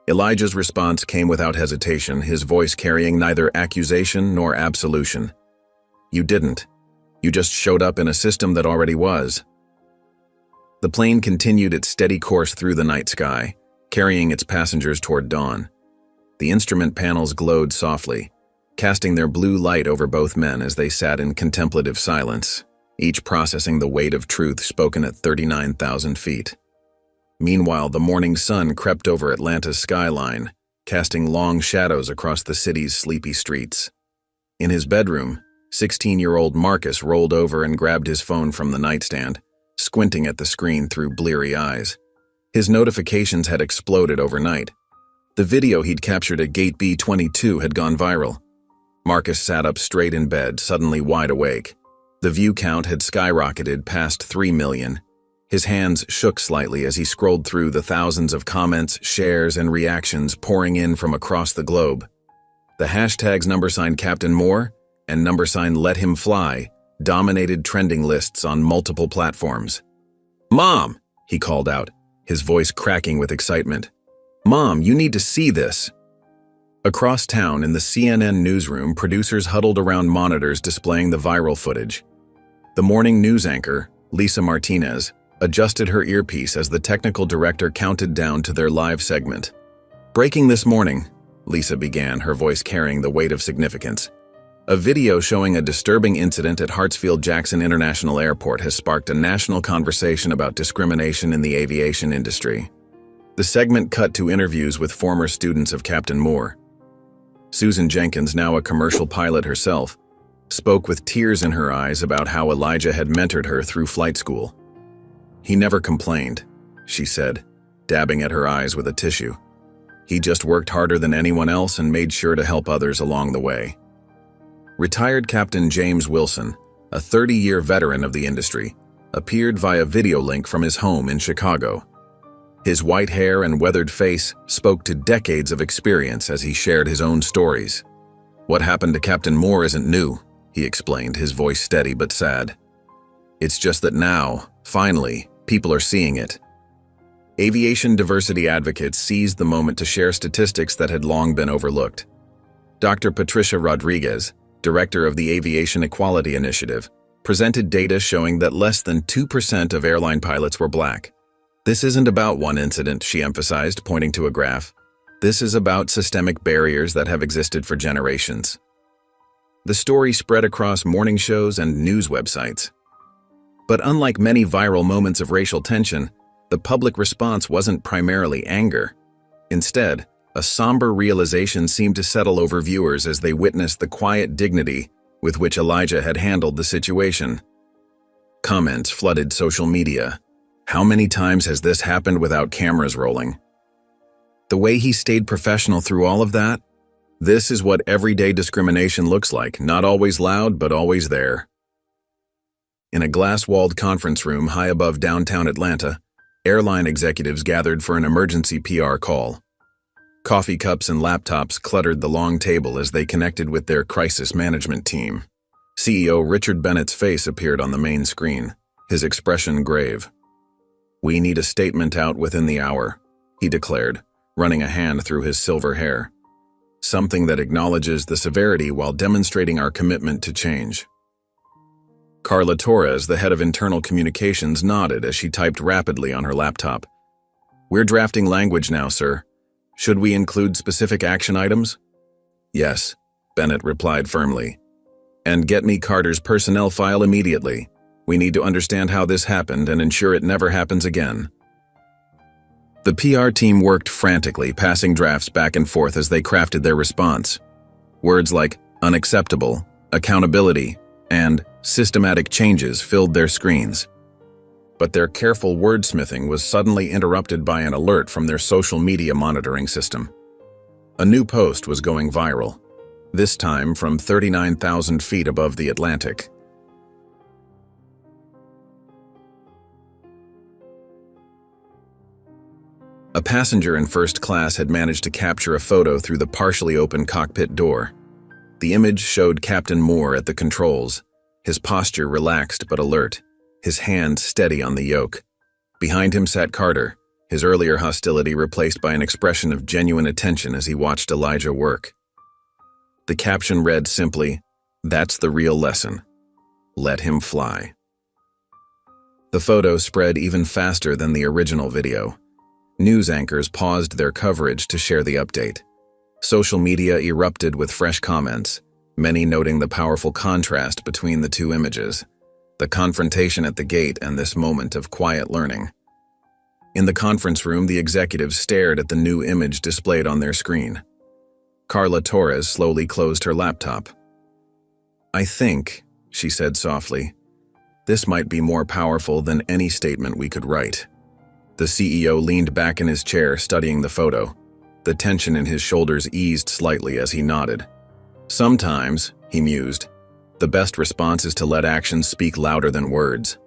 Elijah's response came without hesitation, his voice carrying neither accusation nor absolution. "You didn't. You just showed up in a system that already was." The plane continued its steady course through the night sky, carrying its passengers toward dawn. The instrument panels glowed softly, casting their blue light over both men as they sat in contemplative silence, each processing the weight of truth spoken at 39,000 feet. Meanwhile, the morning sun crept over Atlanta's skyline, casting long shadows across the city's sleepy streets. In his bedroom, 16-year-old Marcus rolled over and grabbed his phone from the nightstand, squinting at the screen through bleary eyes. His notifications had exploded overnight. The video he'd captured at Gate B-22 had gone viral. Marcus sat up straight in bed, suddenly wide awake. The view count had skyrocketed past 3 million. His hands shook slightly as he scrolled through the thousands of comments, shares, and reactions pouring in from across the globe. The hashtags #Captain Moore and #Let Him Fly dominated trending lists on multiple platforms. "Mom!" he called out, his voice cracking with excitement. "Mom, you need to see this." Across town in the CNN newsroom, producers huddled around monitors displaying the viral footage. The morning news anchor, Lisa Martinez, adjusted her earpiece as the technical director counted down to their live segment. "Breaking this morning," Lisa began, her voice carrying the weight of significance. "A video showing a disturbing incident at Hartsfield-Jackson International Airport has sparked a national conversation about discrimination in the aviation industry." The segment cut to interviews with former students of Captain Moore. Susan Jenkins, now a commercial pilot herself, spoke with tears in her eyes about how Elijah had mentored her through flight school. "He never complained," she said, dabbing at her eyes with a tissue. "He just worked harder than anyone else and made sure to help others along the way." Retired Captain James Wilson, a 30-year veteran of the industry, appeared via video link from his home in Chicago. His white hair and weathered face spoke to decades of experience as he shared his own stories. "What happened to Captain Moore isn't new," he explained, his voice steady but sad. "It's just that now, finally, people are seeing it." Aviation diversity advocates seized the moment to share statistics that had long been overlooked. Dr. Patricia Rodriguez, director of the Aviation Equality Initiative, presented data showing that less than 2% of airline pilots were black. "This isn't about one incident," she emphasized, pointing to a graph. "This is about systemic barriers that have existed for generations." The story spread across morning shows and news websites. But unlike many viral moments of racial tension, the public response wasn't primarily anger. Instead, a somber realization seemed to settle over viewers as they witnessed the quiet dignity with which Elijah had handled the situation. Comments flooded social media. "How many times has this happened without cameras rolling? The way he stayed professional through all of that? This is what everyday discrimination looks like, not always loud, but always there." In a glass-walled conference room high above downtown Atlanta, airline executives gathered for an emergency PR call. Coffee cups and laptops cluttered the long table as they connected with their crisis management team. CEO Richard Bennett's face appeared on the main screen, his expression grave. "We need a statement out within the hour," he declared, running a hand through his silver hair. "Something that acknowledges the severity while demonstrating our commitment to change." Carla Torres, the head of internal communications, nodded as she typed rapidly on her laptop. "We're drafting language now, sir. Should we include specific action items?" "Yes," Bennett replied firmly. "And get me Carter's personnel file immediately. We need to understand how this happened and ensure it never happens again." The PR team worked frantically, passing drafts back and forth as they crafted their response. Words like unacceptable, accountability, and systematic changes filled their screens. But their careful wordsmithing was suddenly interrupted by an alert from their social media monitoring system. A new post was going viral, this time from 39,000 feet above the Atlantic. A passenger in first class had managed to capture a photo through the partially open cockpit door. The image showed Captain Moore at the controls, his posture relaxed but alert, his hand steady on the yoke. Behind him sat Carter, his earlier hostility replaced by an expression of genuine attention as he watched Elijah work. The caption read simply, "That's the real lesson. Let him fly." The photo spread even faster than the original video. News anchors paused their coverage to share the update. Social media erupted with fresh comments, many noting the powerful contrast between the two images, the confrontation at the gate and this moment of quiet learning. In the conference room, the executives stared at the new image displayed on their screen. Carla Torres slowly closed her laptop. "I think," she said softly, "this might be more powerful than any statement we could write." The CEO leaned back in his chair, studying the photo. The tension in his shoulders eased slightly as he nodded. "Sometimes," he mused, "the best response is to let actions speak louder than words."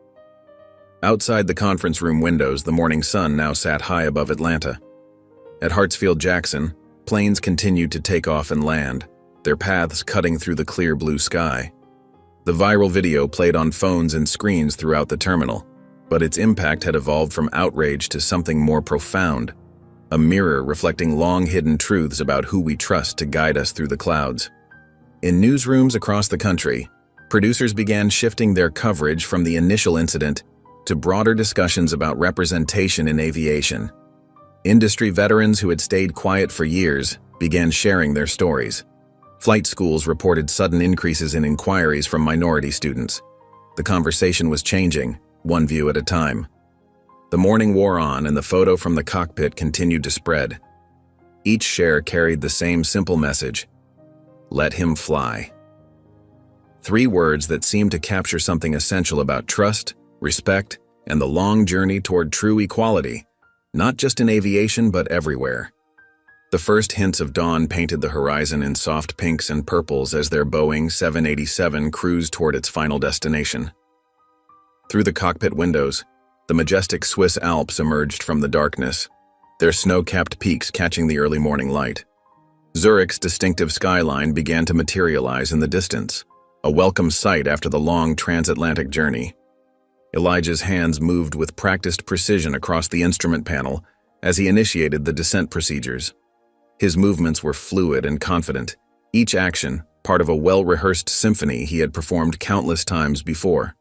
Outside the conference room windows, the morning sun now sat high above Atlanta. At Hartsfield-Jackson, planes continued to take off and land, their paths cutting through the clear blue sky. The viral video played on phones and screens throughout the terminal, but its impact had evolved from outrage to something more profound, a mirror reflecting long-hidden truths about who we trust to guide us through the clouds. In newsrooms across the country, producers began shifting their coverage from the initial incident to broader discussions about representation in aviation. Industry veterans who had stayed quiet for years began sharing their stories. Flight schools reported sudden increases in inquiries from minority students. The conversation was changing, one view at a time. The morning wore on, and the photo from the cockpit continued to spread. Each share carried the same simple message: let him fly. 3 words that seemed to capture something essential about trust, respect, and the long journey toward true equality, not just in aviation but everywhere. The first hints of dawn painted the horizon in soft pinks and purples as their Boeing 787 cruised toward its final destination. Through the cockpit windows, the majestic Swiss Alps emerged from the darkness, their snow-capped peaks catching the early morning light. Zurich's distinctive skyline began to materialize in the distance, a welcome sight after the long transatlantic journey. Elijah's hands moved with practiced precision across the instrument panel as he initiated the descent procedures. His movements were fluid and confident, each action part of a well-rehearsed symphony he had performed countless times before.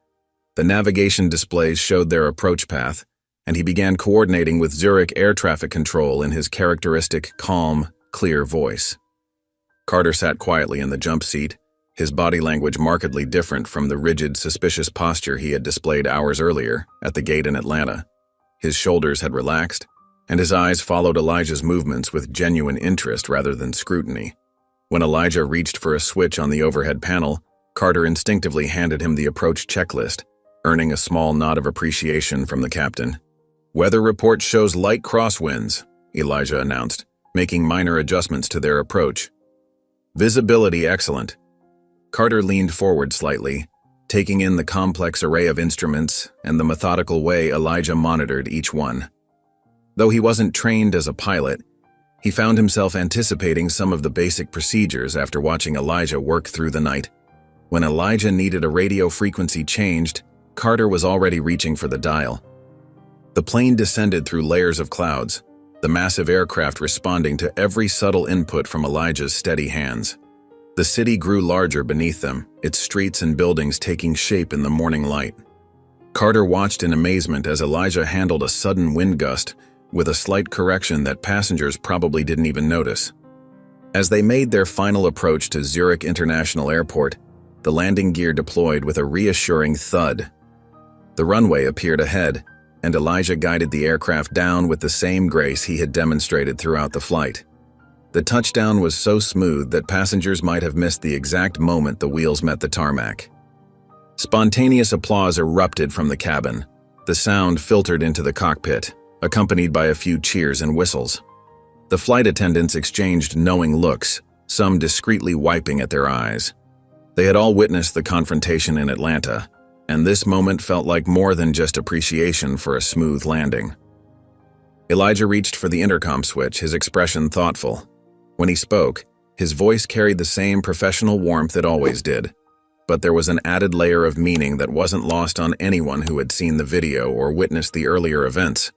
The navigation displays showed their approach path, and he began coordinating with Zurich air traffic control in his characteristic, calm, clear voice. Carter sat quietly in the jump seat, his body language markedly different from the rigid, suspicious posture he had displayed hours earlier at the gate in Atlanta. His shoulders had relaxed, and his eyes followed Elijah's movements with genuine interest rather than scrutiny. When Elijah reached for a switch on the overhead panel, Carter instinctively handed him the approach checklist, earning a small nod of appreciation from the captain. "Weather report shows light crosswinds," Elijah announced, making minor adjustments to their approach. "Visibility excellent." Carter leaned forward slightly, taking in the complex array of instruments and the methodical way Elijah monitored each one. Though he wasn't trained as a pilot, he found himself anticipating some of the basic procedures after watching Elijah work through the night. When Elijah needed a radio frequency changed, Carter was already reaching for the dial. The plane descended through layers of clouds, the massive aircraft responding to every subtle input from Elijah's steady hands. The city grew larger beneath them, its streets and buildings taking shape in the morning light. Carter watched in amazement as Elijah handled a sudden wind gust with a slight correction that passengers probably didn't even notice. As they made their final approach to Zurich International Airport, the landing gear deployed with a reassuring thud. The runway appeared ahead, and Elijah guided the aircraft down with the same grace he had demonstrated throughout the flight. The touchdown was so smooth that passengers might have missed the exact moment the wheels met the tarmac. Spontaneous applause erupted from the cabin. The sound filtered into the cockpit, accompanied by a few cheers and whistles. The flight attendants exchanged knowing looks, some discreetly wiping at their eyes. They had all witnessed the confrontation in Atlanta, and this moment felt like more than just appreciation for a smooth landing. Elijah reached for the intercom switch, his expression thoughtful. When he spoke, his voice carried the same professional warmth it always did, but there was an added layer of meaning that wasn't lost on anyone who had seen the video or witnessed the earlier events.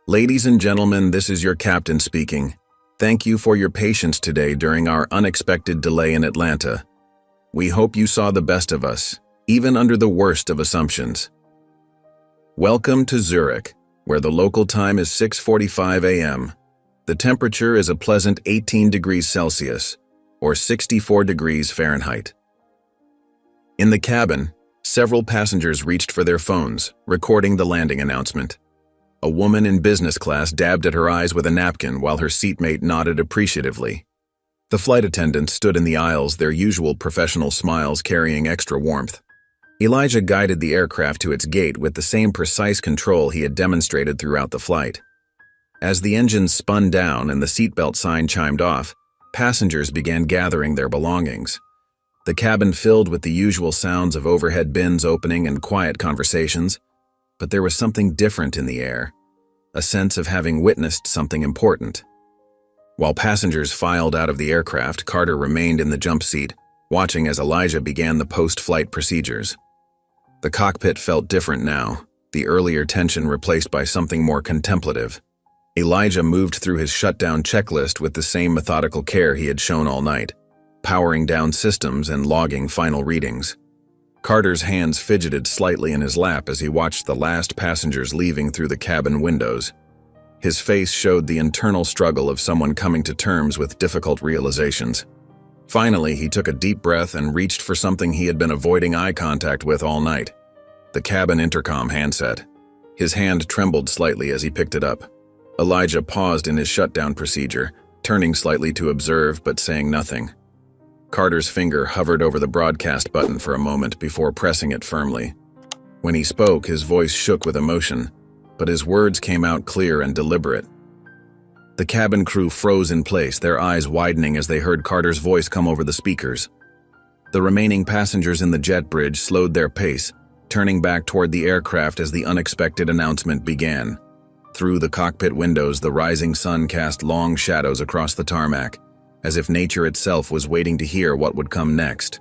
"Ladies and gentlemen, this is your captain speaking. Thank you for your patience today during our unexpected delay in Atlanta. We hope you saw the best of us, even under the worst of assumptions. Welcome to Zurich, where the local time is 6:45 a.m. The temperature is a pleasant 18 degrees Celsius, or 64 degrees Fahrenheit." In the cabin, several passengers reached for their phones, recording the landing announcement. A woman in business class dabbed at her eyes with a napkin while her seatmate nodded appreciatively. The flight attendants stood in the aisles, their usual professional smiles carrying extra warmth. Elijah guided the aircraft to its gate with the same precise control he had demonstrated throughout the flight. As the engines spun down and the seatbelt sign chimed off, passengers began gathering their belongings. The cabin filled with the usual sounds of overhead bins opening and quiet conversations, but there was something different in the air, a sense of having witnessed something important. While passengers filed out of the aircraft, Carter remained in the jump seat, watching as Elijah began the post-flight procedures. The cockpit felt different now, the earlier tension replaced by something more contemplative. Elijah moved through his shutdown checklist with the same methodical care he had shown all night, powering down systems and logging final readings. Carter's hands fidgeted slightly in his lap as he watched the last passengers leaving through the cabin windows. His face showed the internal struggle of someone coming to terms with difficult realizations. Finally, he took a deep breath and reached for something he had been avoiding eye contact with all night: the cabin intercom handset. His hand trembled slightly as he picked it up. Elijah paused in his shutdown procedure, turning slightly to observe but saying nothing. Carter's finger hovered over the broadcast button for a moment before pressing it firmly. When he spoke, his voice shook with emotion, but his words came out clear and deliberate. The cabin crew froze in place, their eyes widening as they heard Carter's voice come over the speakers. The remaining passengers in the jet bridge slowed their pace, turning back toward the aircraft as the unexpected announcement began. Through the cockpit windows, the rising sun cast long shadows across the tarmac, as if nature itself was waiting to hear what would come next.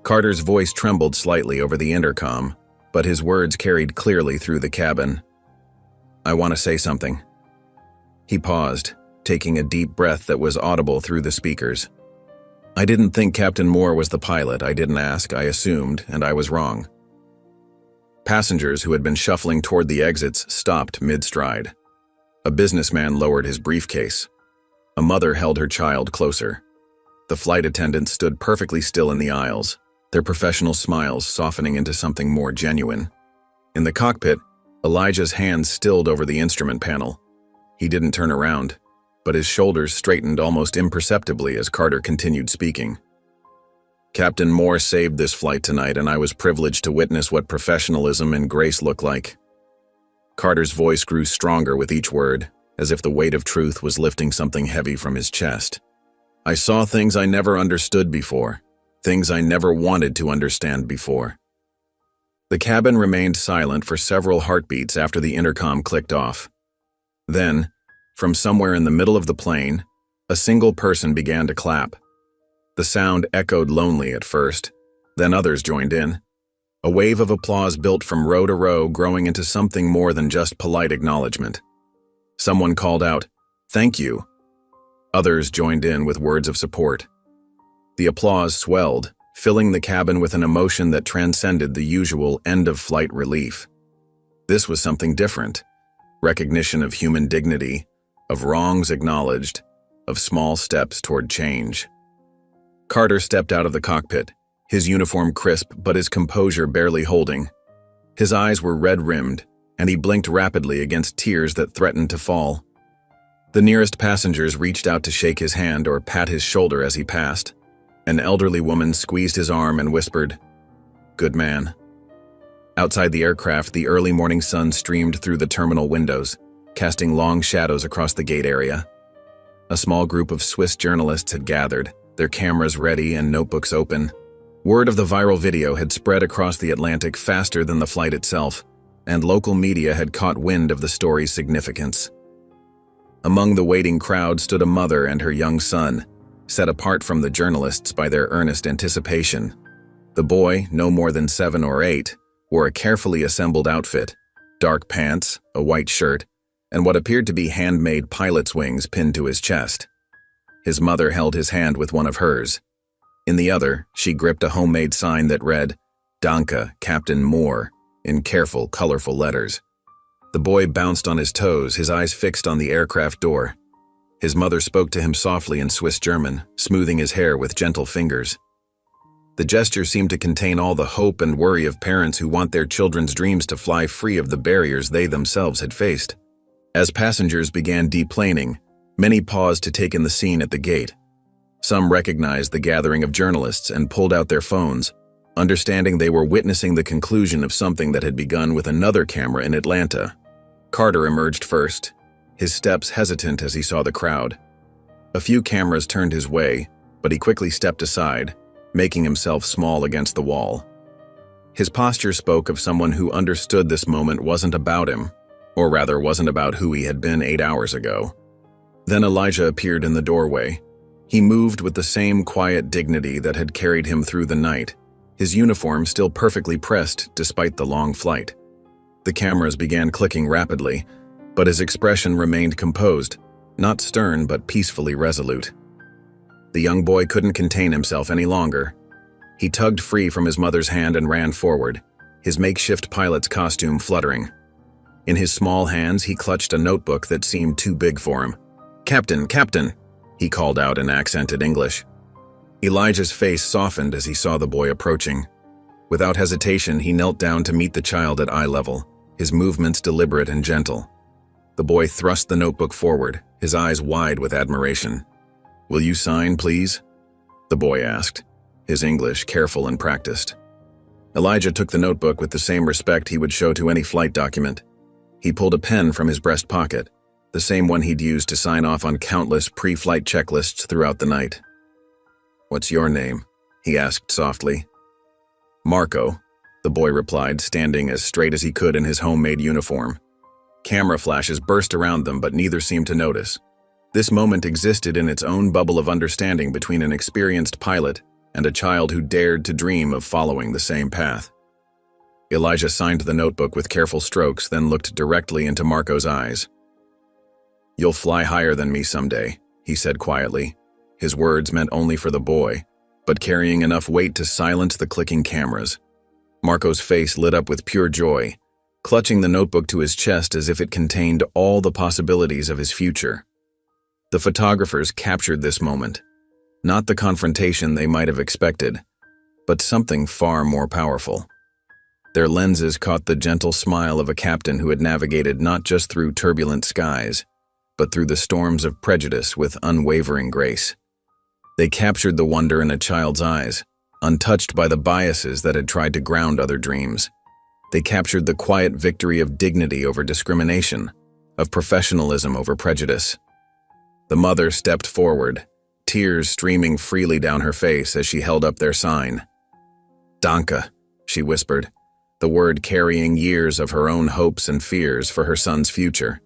Carter's voice trembled slightly over the intercom, but his words carried clearly through the cabin. "I want to say something." He paused, taking a deep breath that was audible through the speakers. "I didn't think Captain Moore was the pilot. I didn't ask, I assumed, and I was wrong." Passengers who had been shuffling toward the exits stopped mid-stride. A businessman lowered his briefcase. A mother held her child closer. The flight attendants stood perfectly still in the aisles, their professional smiles softening into something more genuine. In the cockpit, Elijah's hands stilled over the instrument panel. He didn't turn around, but his shoulders straightened almost imperceptibly as Carter continued speaking. "Captain Moore saved this flight tonight, and I was privileged to witness what professionalism and grace look like." Carter's voice grew stronger with each word, as if the weight of truth was lifting something heavy from his chest. "I saw things I never understood before, things I never wanted to understand before." The cabin remained silent for several heartbeats after the intercom clicked off. Then, from somewhere in the middle of the plane, a single person began to clap. The sound echoed lonely at first, then others joined in. A wave of applause built from row to row, growing into something more than just polite acknowledgement. Someone called out, "Thank you." Others joined in with words of support. The applause swelled, filling the cabin with an emotion that transcended the usual end-of-flight relief. This was something different: recognition of human dignity, of wrongs acknowledged, of small steps toward change. Carter stepped out of the cockpit, his uniform crisp but his composure barely holding. His eyes were red-rimmed, and he blinked rapidly against tears that threatened to fall. The nearest passengers reached out to shake his hand or pat his shoulder as he passed. An elderly woman squeezed his arm and whispered, "Good man." Outside the aircraft, the early morning sun streamed through the terminal windows, casting long shadows across the gate area. A small group of Swiss journalists had gathered, their cameras ready and notebooks open. Word of the viral video had spread across the Atlantic faster than the flight itself, and local media had caught wind of the story's significance. Among the waiting crowd stood a mother and her young son, set apart from the journalists by their earnest anticipation. The boy, no more than 7 or 8, wore a carefully assembled outfit, dark pants, a white shirt, and what appeared to be handmade pilot's wings pinned to his chest. His mother held his hand with one of hers. In the other, she gripped a homemade sign that read, "Danke, Captain Moore," in careful, colorful letters. The boy bounced on his toes, his eyes fixed on the aircraft door. His mother spoke to him softly in Swiss German, smoothing his hair with gentle fingers. The gesture seemed to contain all the hope and worry of parents who want their children's dreams to fly free of the barriers they themselves had faced. As passengers began deplaning, many paused to take in the scene at the gate. Some recognized the gathering of journalists and pulled out their phones, understanding they were witnessing the conclusion of something that had begun with another camera in Atlanta. Carter emerged first, his steps hesitant as he saw the crowd. A few cameras turned his way, but he quickly stepped aside, making himself small against the wall. His posture spoke of someone who understood this moment wasn't about him, or rather wasn't about who he had been 8 hours ago. Then Elijah appeared in the doorway. He moved with the same quiet dignity that had carried him through the night, his uniform still perfectly pressed despite the long flight. The cameras began clicking rapidly, but his expression remained composed, not stern but peacefully resolute. The young boy couldn't contain himself any longer. He tugged free from his mother's hand and ran forward, his makeshift pilot's costume fluttering. In his small hands, he clutched a notebook that seemed too big for him. "Captain, Captain," he called out in accented English. Elijah's face softened as he saw the boy approaching. Without hesitation, he knelt down to meet the child at eye level, his movements deliberate and gentle. The boy thrust the notebook forward, his eyes wide with admiration. "Will you sign, please?" the boy asked, his English careful and practiced. Elijah took the notebook with the same respect he would show to any flight document. He pulled a pen from his breast pocket, the same one he'd used to sign off on countless pre-flight checklists throughout the night. "What's your name?" he asked softly. "Marco," the boy replied, standing as straight as he could in his homemade uniform. Camera flashes burst around them, but neither seemed to notice. This moment existed in its own bubble of understanding between an experienced pilot and a child who dared to dream of following the same path. Elijah signed the notebook with careful strokes, then looked directly into Marco's eyes. "You'll fly higher than me someday," he said quietly. His words meant only for the boy, but carrying enough weight to silence the clicking cameras. Marco's face lit up with pure joy, clutching the notebook to his chest as if it contained all the possibilities of his future. The photographers captured this moment, not the confrontation they might have expected, but something far more powerful. Their lenses caught the gentle smile of a captain who had navigated not just through turbulent skies, but through the storms of prejudice with unwavering grace. They captured the wonder in a child's eyes, untouched by the biases that had tried to ground other dreams. They captured the quiet victory of dignity over discrimination, of professionalism over prejudice. The mother stepped forward, tears streaming freely down her face as she held up their sign. "Danke," she whispered, the word carrying years of her own hopes and fears for her son's future.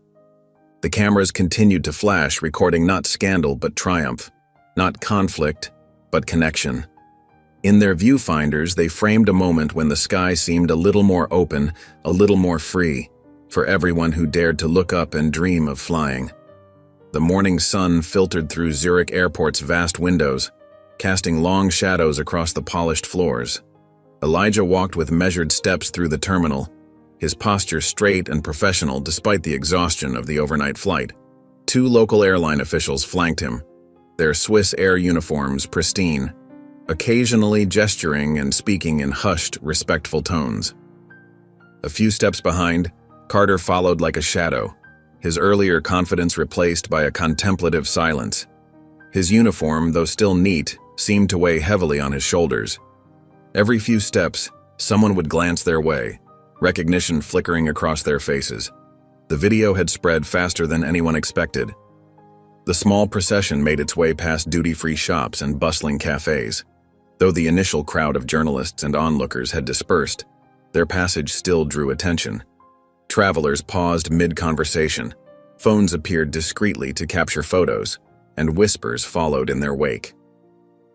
The cameras continued to flash, recording not scandal but triumph, not conflict but connection. In their viewfinders, they framed a moment when the sky seemed a little more open, a little more free, for everyone who dared to look up and dream of flying. The morning sun filtered through Zurich Airport's vast windows, casting long shadows across the polished floors. Elijah walked with measured steps through the terminal, his posture straight and professional despite the exhaustion of the overnight flight. 2 local airline officials flanked him, their Swiss Air uniforms pristine, occasionally gesturing and speaking in hushed, respectful tones. A few steps behind, Carter followed like a shadow, his earlier confidence replaced by a contemplative silence. His uniform, though still neat, seemed to weigh heavily on his shoulders. Every few steps, someone would glance their way, recognition flickering across their faces. The video had spread faster than anyone expected. The small procession made its way past duty-free shops and bustling cafes. Though the initial crowd of journalists and onlookers had dispersed, their passage still drew attention. Travelers paused mid-conversation. Phones appeared discreetly to capture photos, and whispers followed in their wake.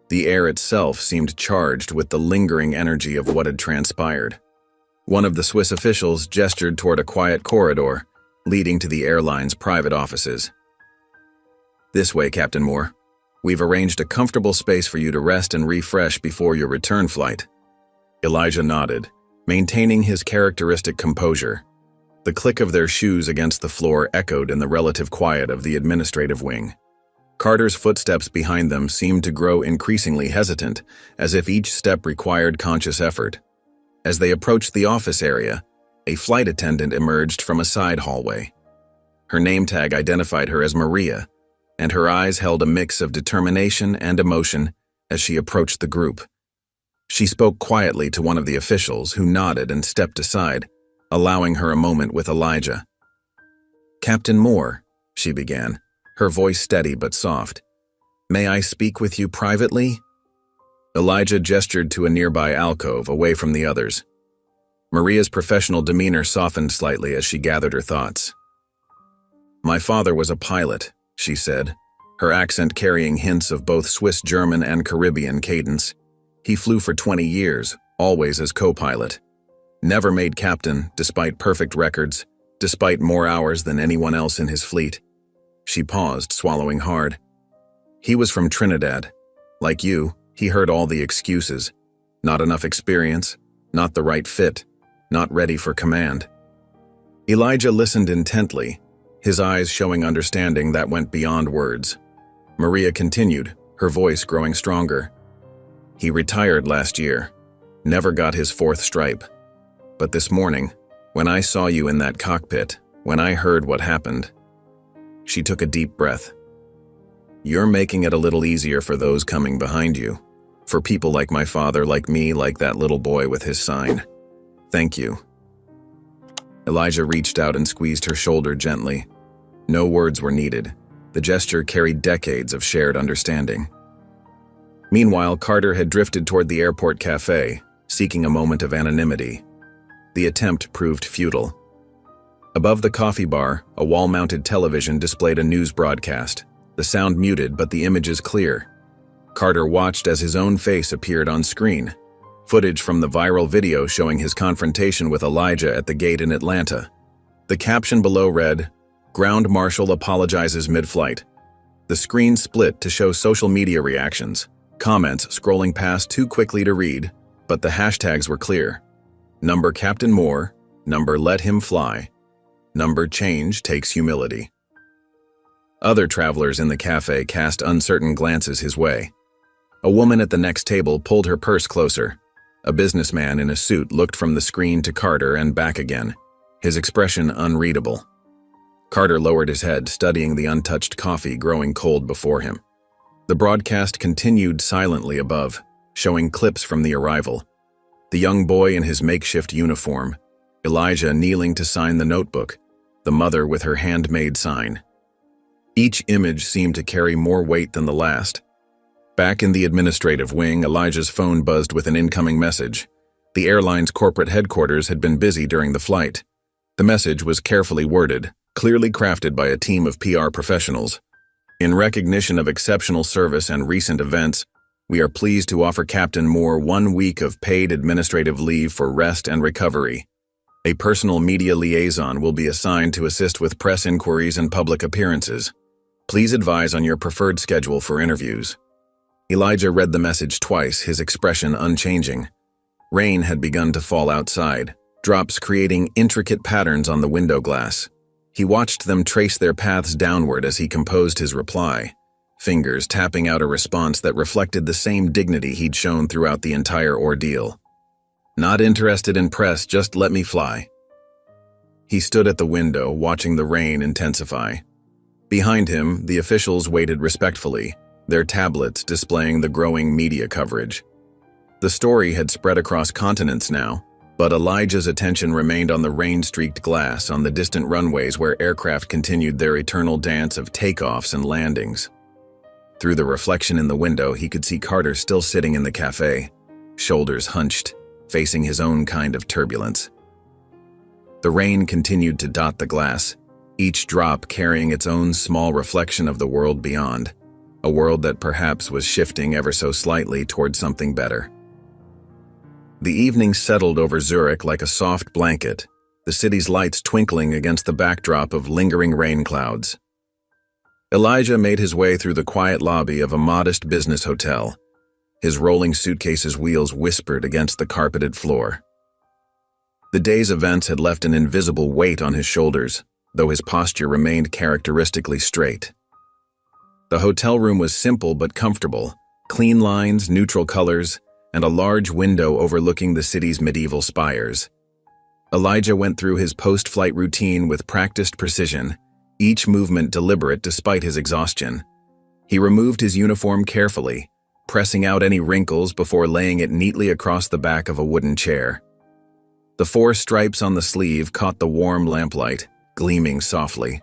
The air itself seemed charged with the lingering energy of what had transpired. One of the Swiss officials gestured toward a quiet corridor leading to the airline's private offices. "This way, Captain Moore. We've arranged a comfortable space for you to rest and refresh before your return flight." Elijah nodded, maintaining his characteristic composure. The click of their shoes against the floor echoed in the relative quiet of the administrative wing. Carter's footsteps behind them seemed to grow increasingly hesitant, as if each step required conscious effort. As they approached the office area, a flight attendant emerged from a side hallway. Her name tag identified her as Maria, and her eyes held a mix of determination and emotion as she approached the group. She spoke quietly to one of the officials, who nodded and stepped aside, allowing her a moment with Elijah. "Captain Moore," she began, her voice steady but soft. "May I speak with you privately?" Elijah gestured to a nearby alcove away from the others. Maria's professional demeanor softened slightly as she gathered her thoughts. "My father was a pilot," she said, her accent carrying hints of both Swiss German and Caribbean cadence. "He flew for 20 years, always as co-pilot. Never made captain, despite perfect records, despite more hours than anyone else in his fleet." She paused, swallowing hard. "He was from Trinidad. Like you, he heard all the excuses. Not enough experience, not the right fit, not ready for command." Elijah listened intently, his eyes showing understanding that went beyond words. Maria continued, her voice growing stronger. "He retired last year, never got his 4th stripe. But this morning, when I saw you in that cockpit, when I heard what happened..." She took a deep breath. "You're making it a little easier for those coming behind you. For people like my father, like me, like that little boy with his sign. Thank you." Elijah reached out and squeezed her shoulder gently. No words were needed. The gesture carried decades of shared understanding. Meanwhile, Carter had drifted toward the airport cafe, seeking a moment of anonymity. The attempt proved futile. Above the coffee bar, a wall-mounted television displayed a news broadcast, the sound muted but the images clear. Carter watched as his own face appeared on screen, footage from the viral video showing his confrontation with Elijah at the gate in Atlanta. The caption below read, "Ground Marshal apologizes mid-flight." The screen split to show social media reactions, comments scrolling past too quickly to read, but the hashtags were clear. Number Captain Moore, number Let Him Fly, number Change Takes Humility. Other travelers in the cafe cast uncertain glances his way. A woman at the next table pulled her purse closer. A businessman in a suit looked from the screen to Carter and back again, his expression unreadable. Carter lowered his head, studying the untouched coffee growing cold before him. The broadcast continued silently above, showing clips from the arrival. The young boy in his makeshift uniform, Elijah kneeling to sign the notebook, the mother with her handmade sign. Each image seemed to carry more weight than the last. Back in the administrative wing, Elijah's phone buzzed with an incoming message. The airline's corporate headquarters had been busy during the flight. The message was carefully worded, clearly crafted by a team of PR professionals. "In recognition of exceptional service and recent events, we are pleased to offer Captain Moore 1 week of paid administrative leave for rest and recovery. A personal media liaison will be assigned to assist with press inquiries and public appearances. Please advise on your preferred schedule for interviews." Elijah read the message twice, his expression unchanging. Rain had begun to fall outside, drops creating intricate patterns on the window glass. He watched them trace their paths downward as he composed his reply, fingers tapping out a response that reflected the same dignity he'd shown throughout the entire ordeal. "Not interested in press, just let me fly." He stood at the window, watching the rain intensify. Behind him, the officials waited respectfully, their tablets displaying the growing media coverage. The story had spread across continents now, But Elijah's attention remained on the rain-streaked glass on the distant runways where aircraft continued their eternal dance of takeoffs and landings. Through the reflection in the window, he could see Carter still sitting in the cafe, shoulders hunched, facing his own kind of turbulence. The rain continued to dot the glass, each drop carrying its own small reflection of the world beyond, a world that perhaps was shifting ever so slightly towards something better. The evening settled over Zurich like a soft blanket, the city's lights twinkling against the backdrop of lingering rain clouds. Elijah made his way through the quiet lobby of a modest business hotel. His rolling suitcase's wheels whispered against the carpeted floor. The day's events had left an invisible weight on his shoulders, though his posture remained characteristically straight. The hotel room was simple but comfortable, clean lines, neutral colors, and a large window overlooking the city's medieval spires. Elijah went through his post-flight routine with practiced precision, each movement deliberate despite his exhaustion. He removed his uniform carefully, pressing out any wrinkles before laying it neatly across the back of a wooden chair. The 4 stripes on the sleeve caught the warm lamplight, gleaming softly.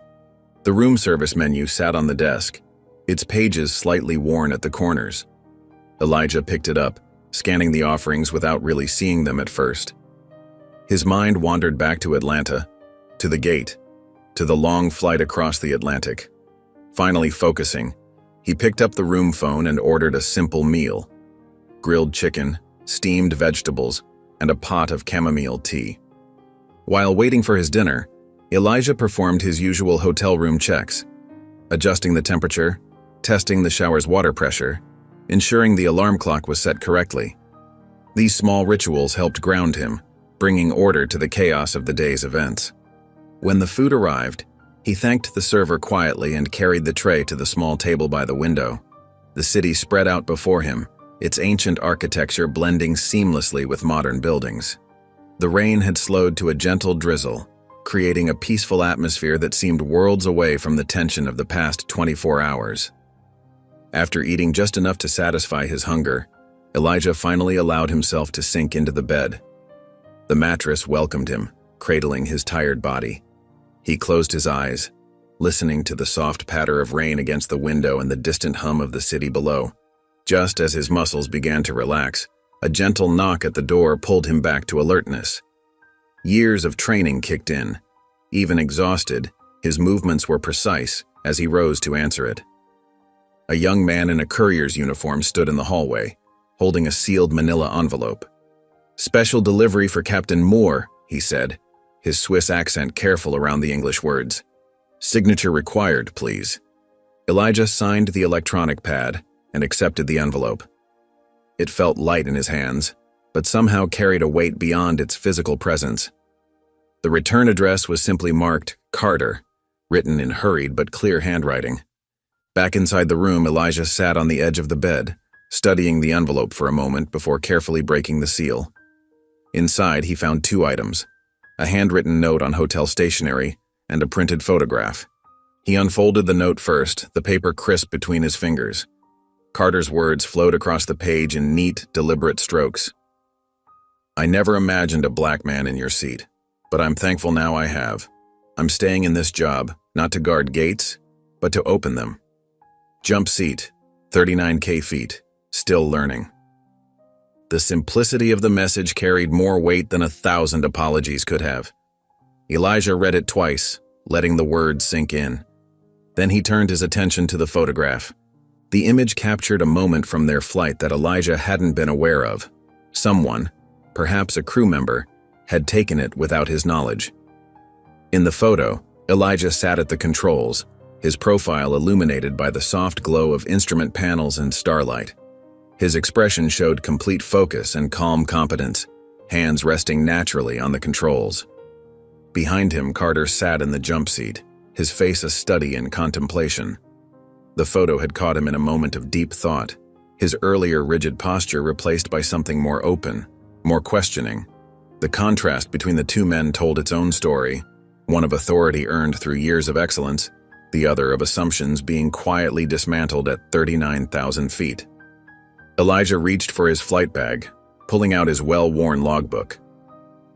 The room service menu sat on the desk, its pages slightly worn at the corners. Elijah picked it up, scanning the offerings without really seeing them at first. His mind wandered back to Atlanta, to the gate, to the long flight across the Atlantic. Finally focusing, he picked up the room phone and ordered a simple meal: grilled chicken, steamed vegetables, and a pot of chamomile tea. While waiting for his dinner, Elijah performed his usual hotel room checks, adjusting the temperature, testing the shower's water pressure, ensuring the alarm clock was set correctly. These small rituals helped ground him, bringing order to the chaos of the day's events. When the food arrived, he thanked the server quietly and carried the tray to the small table by the window. The city spread out before him, its ancient architecture blending seamlessly with modern buildings. The rain had slowed to a gentle drizzle, creating a peaceful atmosphere that seemed worlds away from the tension of the past 24 hours. After eating just enough to satisfy his hunger, Elijah finally allowed himself to sink into the bed. The mattress welcomed him, cradling his tired body. He closed his eyes, listening to the soft patter of rain against the window and the distant hum of the city below. Just as his muscles began to relax, a gentle knock at the door pulled him back to alertness. Years of training kicked in. Even exhausted, his movements were precise as he rose to answer it. A young man in a courier's uniform stood in the hallway, holding a sealed manila envelope. "Special delivery for Captain Moore," he said, his Swiss accent careful around the English words. "Signature required, please." Elijah signed the electronic pad and accepted the envelope. It felt light in his hands, but somehow carried a weight beyond its physical presence. The return address was simply marked Carter, written in hurried but clear handwriting. Back inside the room, Elijah sat on the edge of the bed, studying the envelope for a moment before carefully breaking the seal. Inside, he found 2 items: a handwritten note on hotel stationery and a printed photograph. He unfolded the note first, the paper crisp between his fingers. Carter's words flowed across the page in neat, deliberate strokes. "I never imagined a black man in your seat, but I'm thankful now I have. I'm staying in this job, not to guard gates, but to open them. Jump seat, 39K feet, still learning." The simplicity of the message carried more weight than 1,000 apologies could have. Elijah read it twice, letting the words sink in. Then he turned his attention to the photograph. The image captured a moment from their flight that Elijah hadn't been aware of. Someone, perhaps a crew member, had taken it without his knowledge. In the photo, Elijah sat at the controls, his profile illuminated by the soft glow of instrument panels and starlight. His expression showed complete focus and calm competence, hands resting naturally on the controls. Behind him, Carter sat in the jump seat, his face a study in contemplation. The photo had caught him in a moment of deep thought, his earlier rigid posture replaced by something more open, more questioning. The contrast between the 2 men told its own story, one of authority earned through years of excellence, the other of assumptions being quietly dismantled at 39,000 feet. Elijah reached for his flight bag, pulling out his well-worn logbook.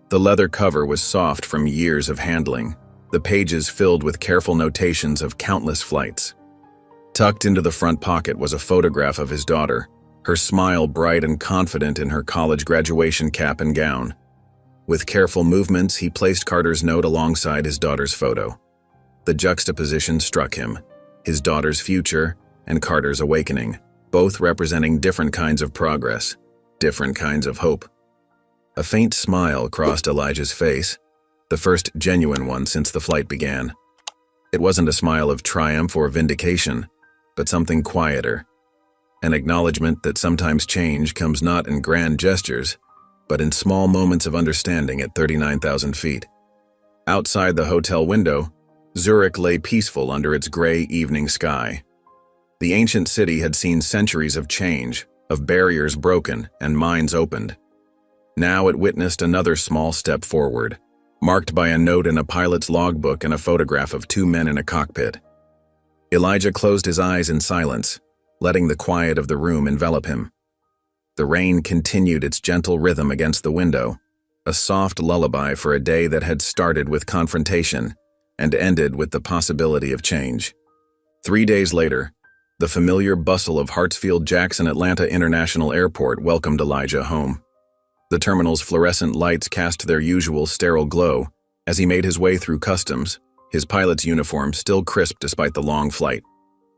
The leather cover was soft from years of handling, the pages filled with careful notations of countless flights. Tucked into the front pocket was a photograph of his daughter, her smile bright and confident in her college graduation cap and gown. With careful movements, he placed Carter's note alongside his daughter's photo. The juxtaposition struck him, his daughter's future and Carter's awakening, both representing different kinds of progress, different kinds of hope. A faint smile crossed Elijah's face, the first genuine one since the flight began. It wasn't a smile of triumph or vindication, but something quieter, an acknowledgement that sometimes change comes not in grand gestures, but in small moments of understanding at 39,000 feet. Outside the hotel window, Zurich lay peaceful under its gray evening sky. The ancient city had seen centuries of change, of barriers broken and minds opened. Now it witnessed another small step forward, marked by a note in a pilot's logbook and a photograph of two men in a cockpit. Elijah closed his eyes in silence, letting the quiet of the room envelop him. The rain continued its gentle rhythm against the window, a soft lullaby for a day that had started with confrontation and ended with the possibility of change. 3 days later, the familiar bustle of Hartsfield-Jackson Atlanta International Airport welcomed Elijah home. The terminal's fluorescent lights cast their usual sterile glow as he made his way through customs, his pilot's uniform still crisp despite the long flight.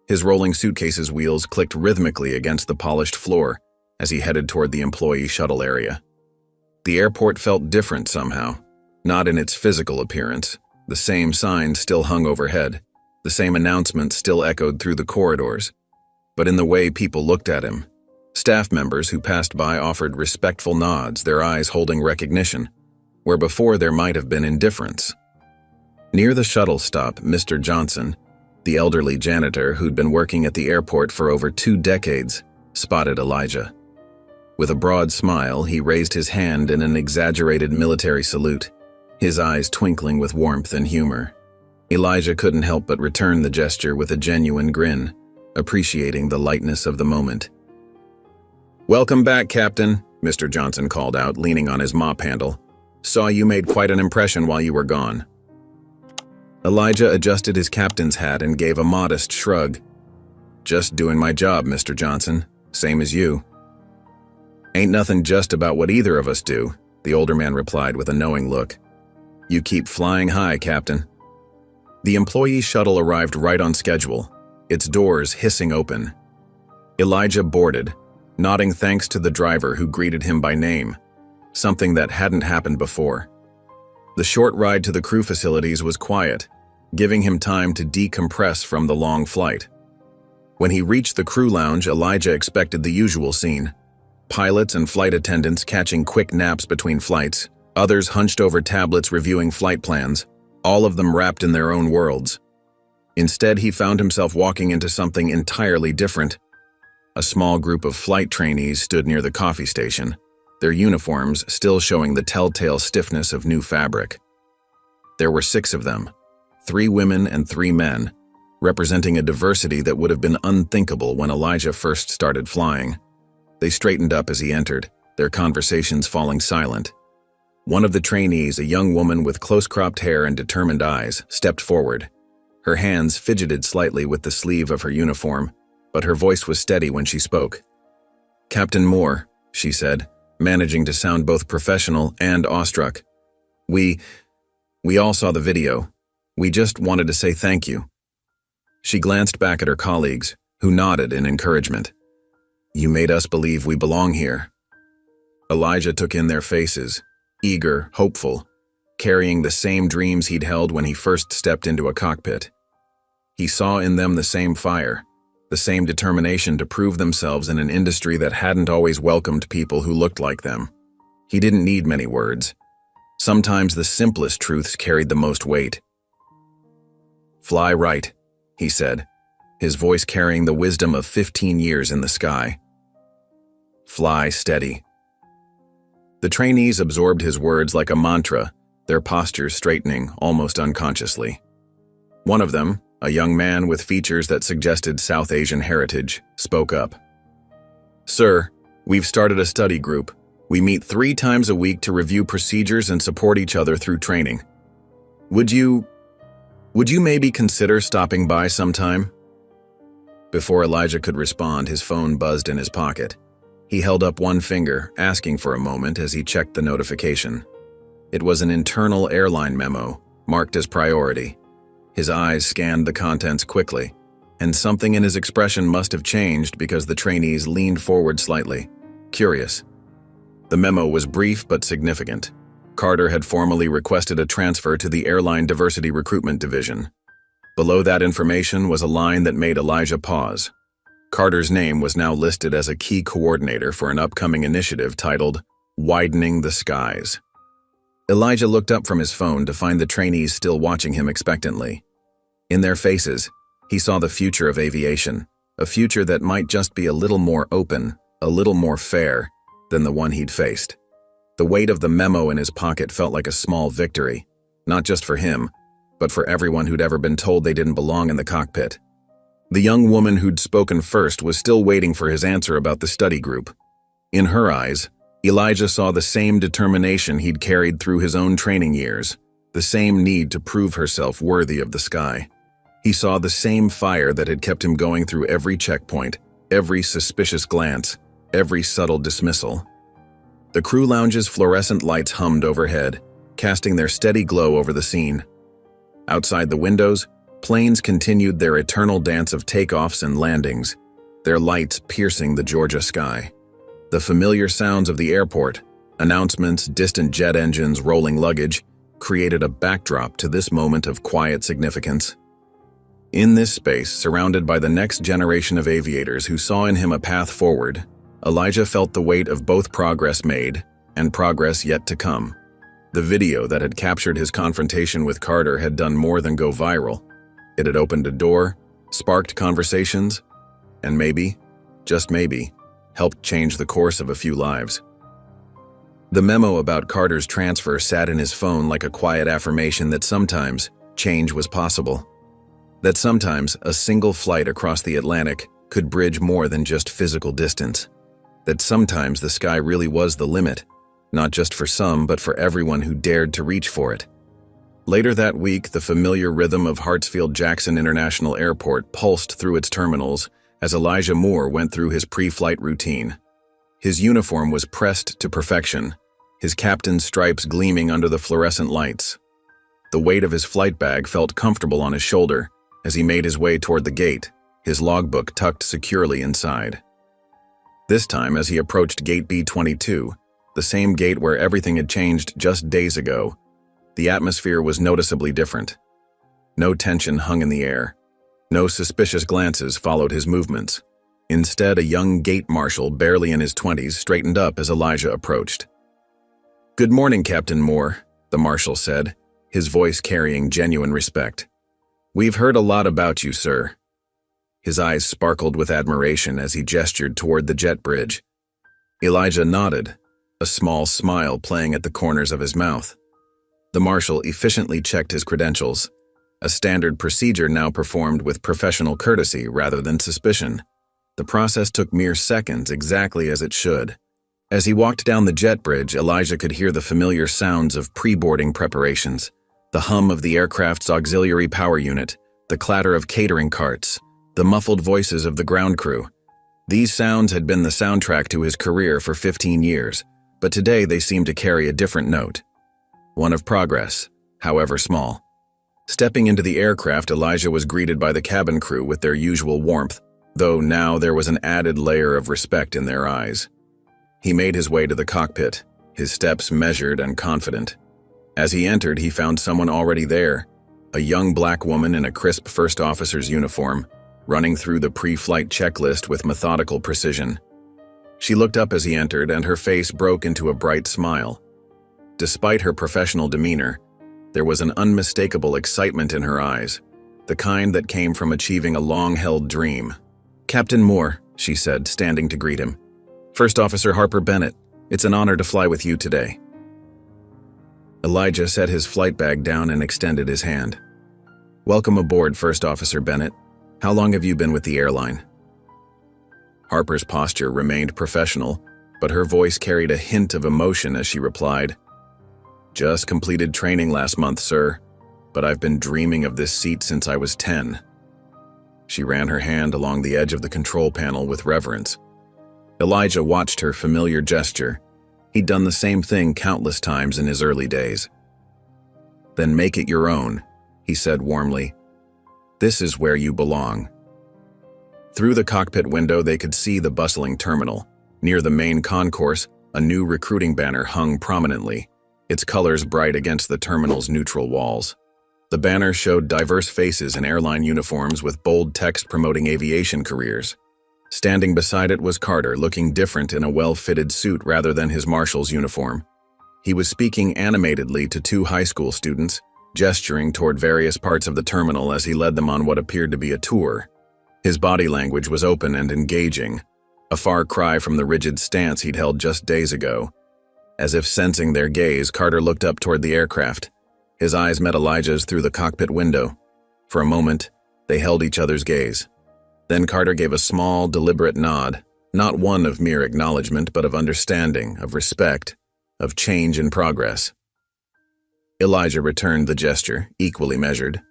His rolling suitcase's wheels clicked rhythmically against the polished floor as he headed toward the employee shuttle area. The airport felt different somehow, not in its physical appearance. The same signs still hung overhead, the same announcements still echoed through the corridors, but in the way people looked at him. Staff members who passed by offered respectful nods, their eyes holding recognition, where before there might have been indifference. Near the shuttle stop, Mr. Johnson, the elderly janitor who'd been working at the airport for over 2 decades, spotted Elijah. With a broad smile, he raised his hand in an exaggerated military salute, his eyes twinkling with warmth and humor. Elijah couldn't help but return the gesture with a genuine grin, appreciating the lightness of the moment. "Welcome back, Captain," Mr. Johnson called out, leaning on his mop handle. "Saw you made quite an impression while you were gone." Elijah adjusted his captain's hat and gave a modest shrug. "Just doing my job, Mr. Johnson. Same as you." "Ain't nothing just about what either of us do," the older man replied with a knowing look. "You keep flying high, Captain." The employee shuttle arrived right on schedule, its doors hissing open. Elijah boarded, nodding thanks to the driver who greeted him by name, something that hadn't happened before. The short ride to the crew facilities was quiet, giving him time to decompress from the long flight. When he reached the crew lounge, Elijah expected the usual scene. Pilots and flight attendants catching quick naps between flights, others hunched over tablets reviewing flight plans, all of them wrapped in their own worlds. Instead, he found himself walking into something entirely different. A small group of flight trainees stood near the coffee station, their uniforms still showing the telltale stiffness of new fabric. There were 6 of them, 3 women and 3 men, representing a diversity that would have been unthinkable when Elijah first started flying. They straightened up as he entered, their conversations falling silent. One of the trainees, a young woman with close-cropped hair and determined eyes, stepped forward. Her hands fidgeted slightly with the sleeve of her uniform, but her voice was steady when she spoke. "Captain Moore," she said, managing to sound both professional and awestruck. We all saw the video. We just wanted to say thank you." She glanced back at her colleagues, who nodded in encouragement. "You made us believe we belong here." Elijah took in their faces, eager, hopeful, carrying the same dreams he'd held when he first stepped into a cockpit. He saw in them the same fire, the same determination to prove themselves in an industry that hadn't always welcomed people who looked like them. He didn't need many words. Sometimes the simplest truths carried the most weight. "Fly right," he said, his voice carrying the wisdom of 15 years in the sky. "Fly steady." The trainees absorbed his words like a mantra, their postures straightening almost unconsciously. One of them, a young man with features that suggested South Asian heritage, spoke up. "Sir, we've started a study group. We meet 3 times a week to review procedures and support each other through training. Would you maybe consider stopping by sometime?" Before Elijah could respond, his phone buzzed in his pocket. He held up one finger, asking for a moment as he checked the notification. It was an internal airline memo, marked as priority. His eyes scanned the contents quickly, and something in his expression must have changed because the trainees leaned forward slightly, curious. The memo was brief but significant. Carter had formally requested a transfer to the Airline Diversity Recruitment Division. Below that information was a line that made Elijah pause. Carter's name was now listed as a key coordinator for an upcoming initiative titled Widening the Skies. Elijah looked up from his phone to find the trainees still watching him expectantly. In their faces, he saw the future of aviation, a future that might just be a little more open, a little more fair than the one he'd faced. The weight of the memo in his pocket felt like a small victory, not just for him, but for everyone who'd ever been told they didn't belong in the cockpit. The young woman who'd spoken first was still waiting for his answer about the study group. In her eyes, Elijah saw the same determination he'd carried through his own training years, the same need to prove herself worthy of the sky. He saw the same fire that had kept him going through every checkpoint, every suspicious glance, every subtle dismissal. The crew lounge's fluorescent lights hummed overhead, casting their steady glow over the scene. Outside the windows, planes continued their eternal dance of takeoffs and landings, their lights piercing the Georgia sky. The familiar sounds of the airport, announcements, distant jet engines, rolling luggage, created a backdrop to this moment of quiet significance. In this space, surrounded by the next generation of aviators who saw in him a path forward, Elijah felt the weight of both progress made and progress yet to come. The video that had captured his confrontation with Carter had done more than go viral. It had opened a door, sparked conversations, and maybe, just maybe, helped change the course of a few lives. The memo about Carter's transfer sat in his phone like a quiet affirmation that sometimes change was possible. That sometimes a single flight across the Atlantic could bridge more than just physical distance. That sometimes the sky really was the limit, not just for some, but for everyone who dared to reach for it. Later that week, the familiar rhythm of Hartsfield-Jackson International Airport pulsed through its terminals as Elijah Moore went through his pre-flight routine. His uniform was pressed to perfection, his captain's stripes gleaming under the fluorescent lights. The weight of his flight bag felt comfortable on his shoulder as he made his way toward the gate, his logbook tucked securely inside. This time, as he approached Gate B-22, the same gate where everything had changed just days ago, the atmosphere was noticeably different. No tension hung in the air. No suspicious glances followed his movements. Instead, a young gate marshal, barely in his 20s, straightened up as Elijah approached. "Good morning, Captain Moore," the marshal said, his voice carrying genuine respect. "We've heard a lot about you, sir." His eyes sparkled with admiration as he gestured toward the jet bridge. Elijah nodded, a small smile playing at the corners of his mouth. The marshal efficiently checked his credentials, a standard procedure now performed with professional courtesy rather than suspicion. The process took mere seconds, exactly as it should. As he walked down the jet bridge, Elijah could hear the familiar sounds of pre-boarding preparations, the hum of the aircraft's auxiliary power unit, the clatter of catering carts, the muffled voices of the ground crew. These sounds had been the soundtrack to his career for 15 years, but today they seemed to carry a different note. One of progress, however small. Stepping into the aircraft, Elijah was greeted by the cabin crew with their usual warmth, though now there was an added layer of respect in their eyes. He made his way to the cockpit, his steps measured and confident. As he entered, he found someone already there, a young black woman in a crisp first officer's uniform, running through the pre-flight checklist with methodical precision. She looked up as he entered, and her face broke into a bright smile. Despite her professional demeanor, there was an unmistakable excitement in her eyes, the kind that came from achieving a long-held dream. "Captain Moore," she said, standing to greet him. "First Officer Harper Bennett, it's an honor to fly with you today." Elijah set his flight bag down and extended his hand. "Welcome aboard, First Officer Bennett. How long have you been with the airline?" Harper's posture remained professional, but her voice carried a hint of emotion as she replied, "Just completed training last month, sir, but I've been dreaming of this seat since I was 10. She ran her hand along the edge of the control panel with reverence. Elijah watched her familiar gesture. He'd done the same thing countless times in his early days. "Then make it your own," he said warmly. "This is where you belong." Through the cockpit window, they could see the bustling terminal. Near the main concourse, a new recruiting banner hung prominently, its colors bright against the terminal's neutral walls. The banner showed diverse faces in airline uniforms with bold text promoting aviation careers. Standing beside it was Carter, looking different in a well-fitted suit rather than his marshal's uniform. He was speaking animatedly to two high school students, gesturing toward various parts of the terminal as he led them on what appeared to be a tour. His body language was open and engaging, a far cry from the rigid stance he'd held just days ago. As if sensing their gaze, Carter looked up toward the aircraft. His eyes met Elijah's through the cockpit window. For a moment, they held each other's gaze. Then Carter gave a small, deliberate nod, not one of mere acknowledgement, but of understanding, of respect, of change in progress. Elijah returned the gesture, equally measured.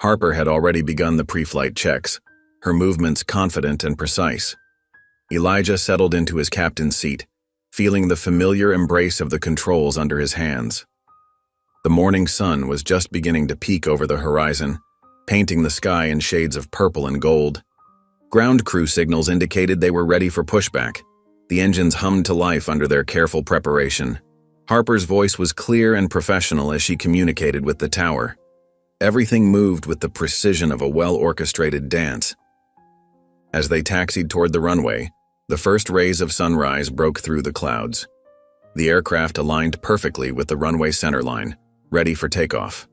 Harper had already begun the pre-flight checks, her movements confident and precise. Elijah settled into his captain's seat, feeling the familiar embrace of the controls under his hands. The morning sun was just beginning to peek over the horizon, painting the sky in shades of purple and gold. Ground crew signals indicated they were ready for pushback. The engines hummed to life under their careful preparation. Harper's voice was clear and professional as she communicated with the tower. Everything moved with the precision of a well-orchestrated dance. As they taxied toward the runway, the first rays of sunrise broke through the clouds. The aircraft aligned perfectly with the runway centerline, ready for takeoff.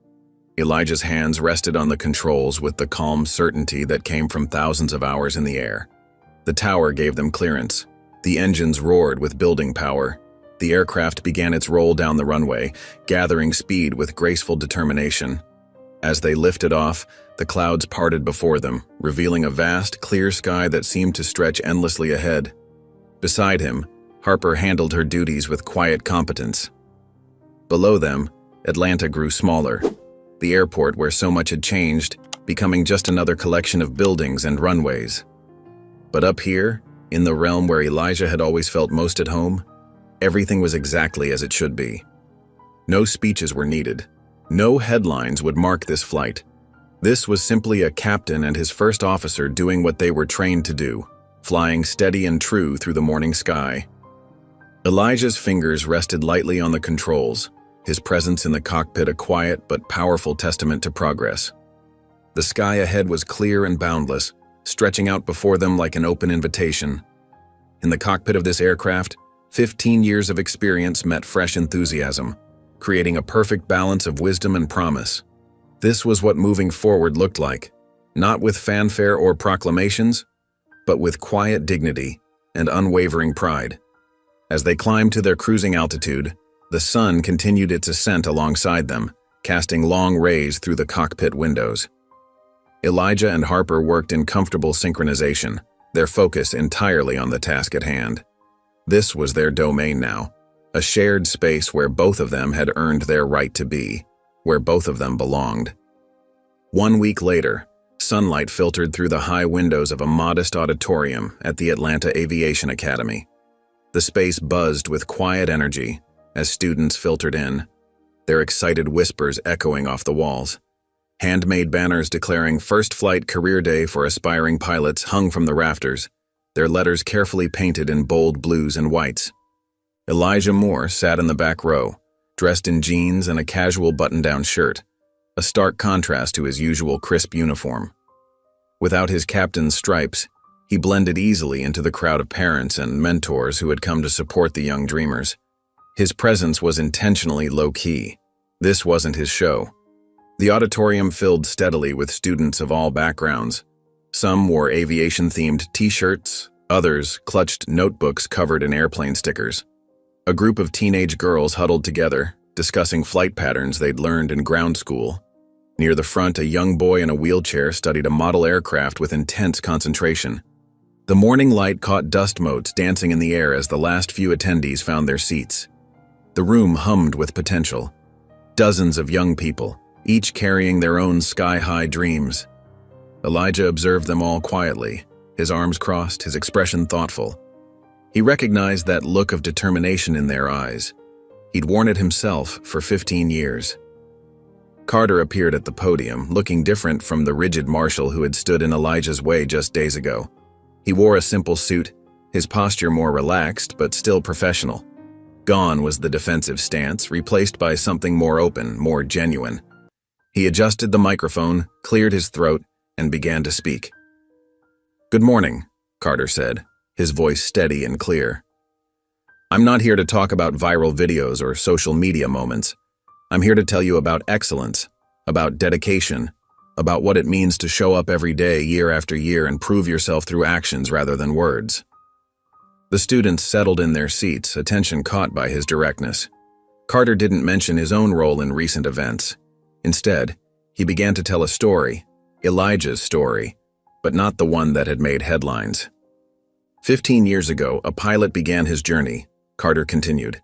Elijah's hands rested on the controls with the calm certainty that came from thousands of hours in the air. The tower gave them clearance. The engines roared with building power. The aircraft began its roll down the runway, gathering speed with graceful determination. As they lifted off, the clouds parted before them, revealing a vast, clear sky that seemed to stretch endlessly ahead. Beside him, Harper handled her duties with quiet competence. Below them, Atlanta grew smaller, the airport where so much had changed, becoming just another collection of buildings and runways. But up here, in the realm where Elijah had always felt most at home, everything was exactly as it should be. No speeches were needed. No headlines would mark this flight. This was simply a captain and his first officer doing what they were trained to do, flying steady and true through the morning sky. Elijah's fingers rested lightly on the controls, his presence in the cockpit a quiet but powerful testament to progress. The sky ahead was clear and boundless, stretching out before them like an open invitation. In the cockpit of this aircraft, 15 years of experience met fresh enthusiasm, creating a perfect balance of wisdom and promise. This was what moving forward looked like, not with fanfare or proclamations, but with quiet dignity and unwavering pride. As they climbed to their cruising altitude, the sun continued its ascent alongside them, casting long rays through the cockpit windows. Elijah and Harper worked in comfortable synchronization, their focus entirely on the task at hand. This was their domain now, a shared space where both of them had earned their right to be, where both of them belonged. 1 week later, sunlight filtered through the high windows of a modest auditorium at the Atlanta Aviation Academy. The space buzzed with quiet energy as students filtered in, their excited whispers echoing off the walls. Handmade banners declaring First Flight Career Day for aspiring pilots hung from the rafters, their letters carefully painted in bold blues and whites. Elijah Moore sat in the back row, dressed in jeans and a casual button-down shirt, a stark contrast to his usual crisp uniform. Without his captain's stripes, he blended easily into the crowd of parents and mentors who had come to support the young dreamers. His presence was intentionally low-key. This wasn't his show. The auditorium filled steadily with students of all backgrounds. Some wore aviation-themed t-shirts, others clutched notebooks covered in airplane stickers. A group of teenage girls huddled together, discussing flight patterns they'd learned in ground school. Near the front, a young boy in a wheelchair studied a model aircraft with intense concentration. The morning light caught dust motes dancing in the air as the last few attendees found their seats. The room hummed with potential. Dozens of young people, each carrying their own sky-high dreams. Elijah observed them all quietly, his arms crossed, his expression thoughtful. He recognized that look of determination in their eyes. He'd worn it himself for 15 years. Carter appeared at the podium, looking different from the rigid marshal who had stood in Elijah's way just days ago. He wore a simple suit, his posture more relaxed but still professional. Gone was the defensive stance, replaced by something more open, more genuine. He adjusted the microphone, cleared his throat, and began to speak. "Good morning," Carter said, his voice steady and clear. "I'm not here to talk about viral videos or social media moments. I'm here to tell you about excellence, about dedication, about what it means to show up every day, year after year, and prove yourself through actions rather than words." The students settled in their seats, attention caught by his directness. Carter didn't mention his own role in recent events. Instead, he began to tell a story, Elijah's story, but not the one that had made headlines. 15 years ago, a pilot began his journey, Carter continued.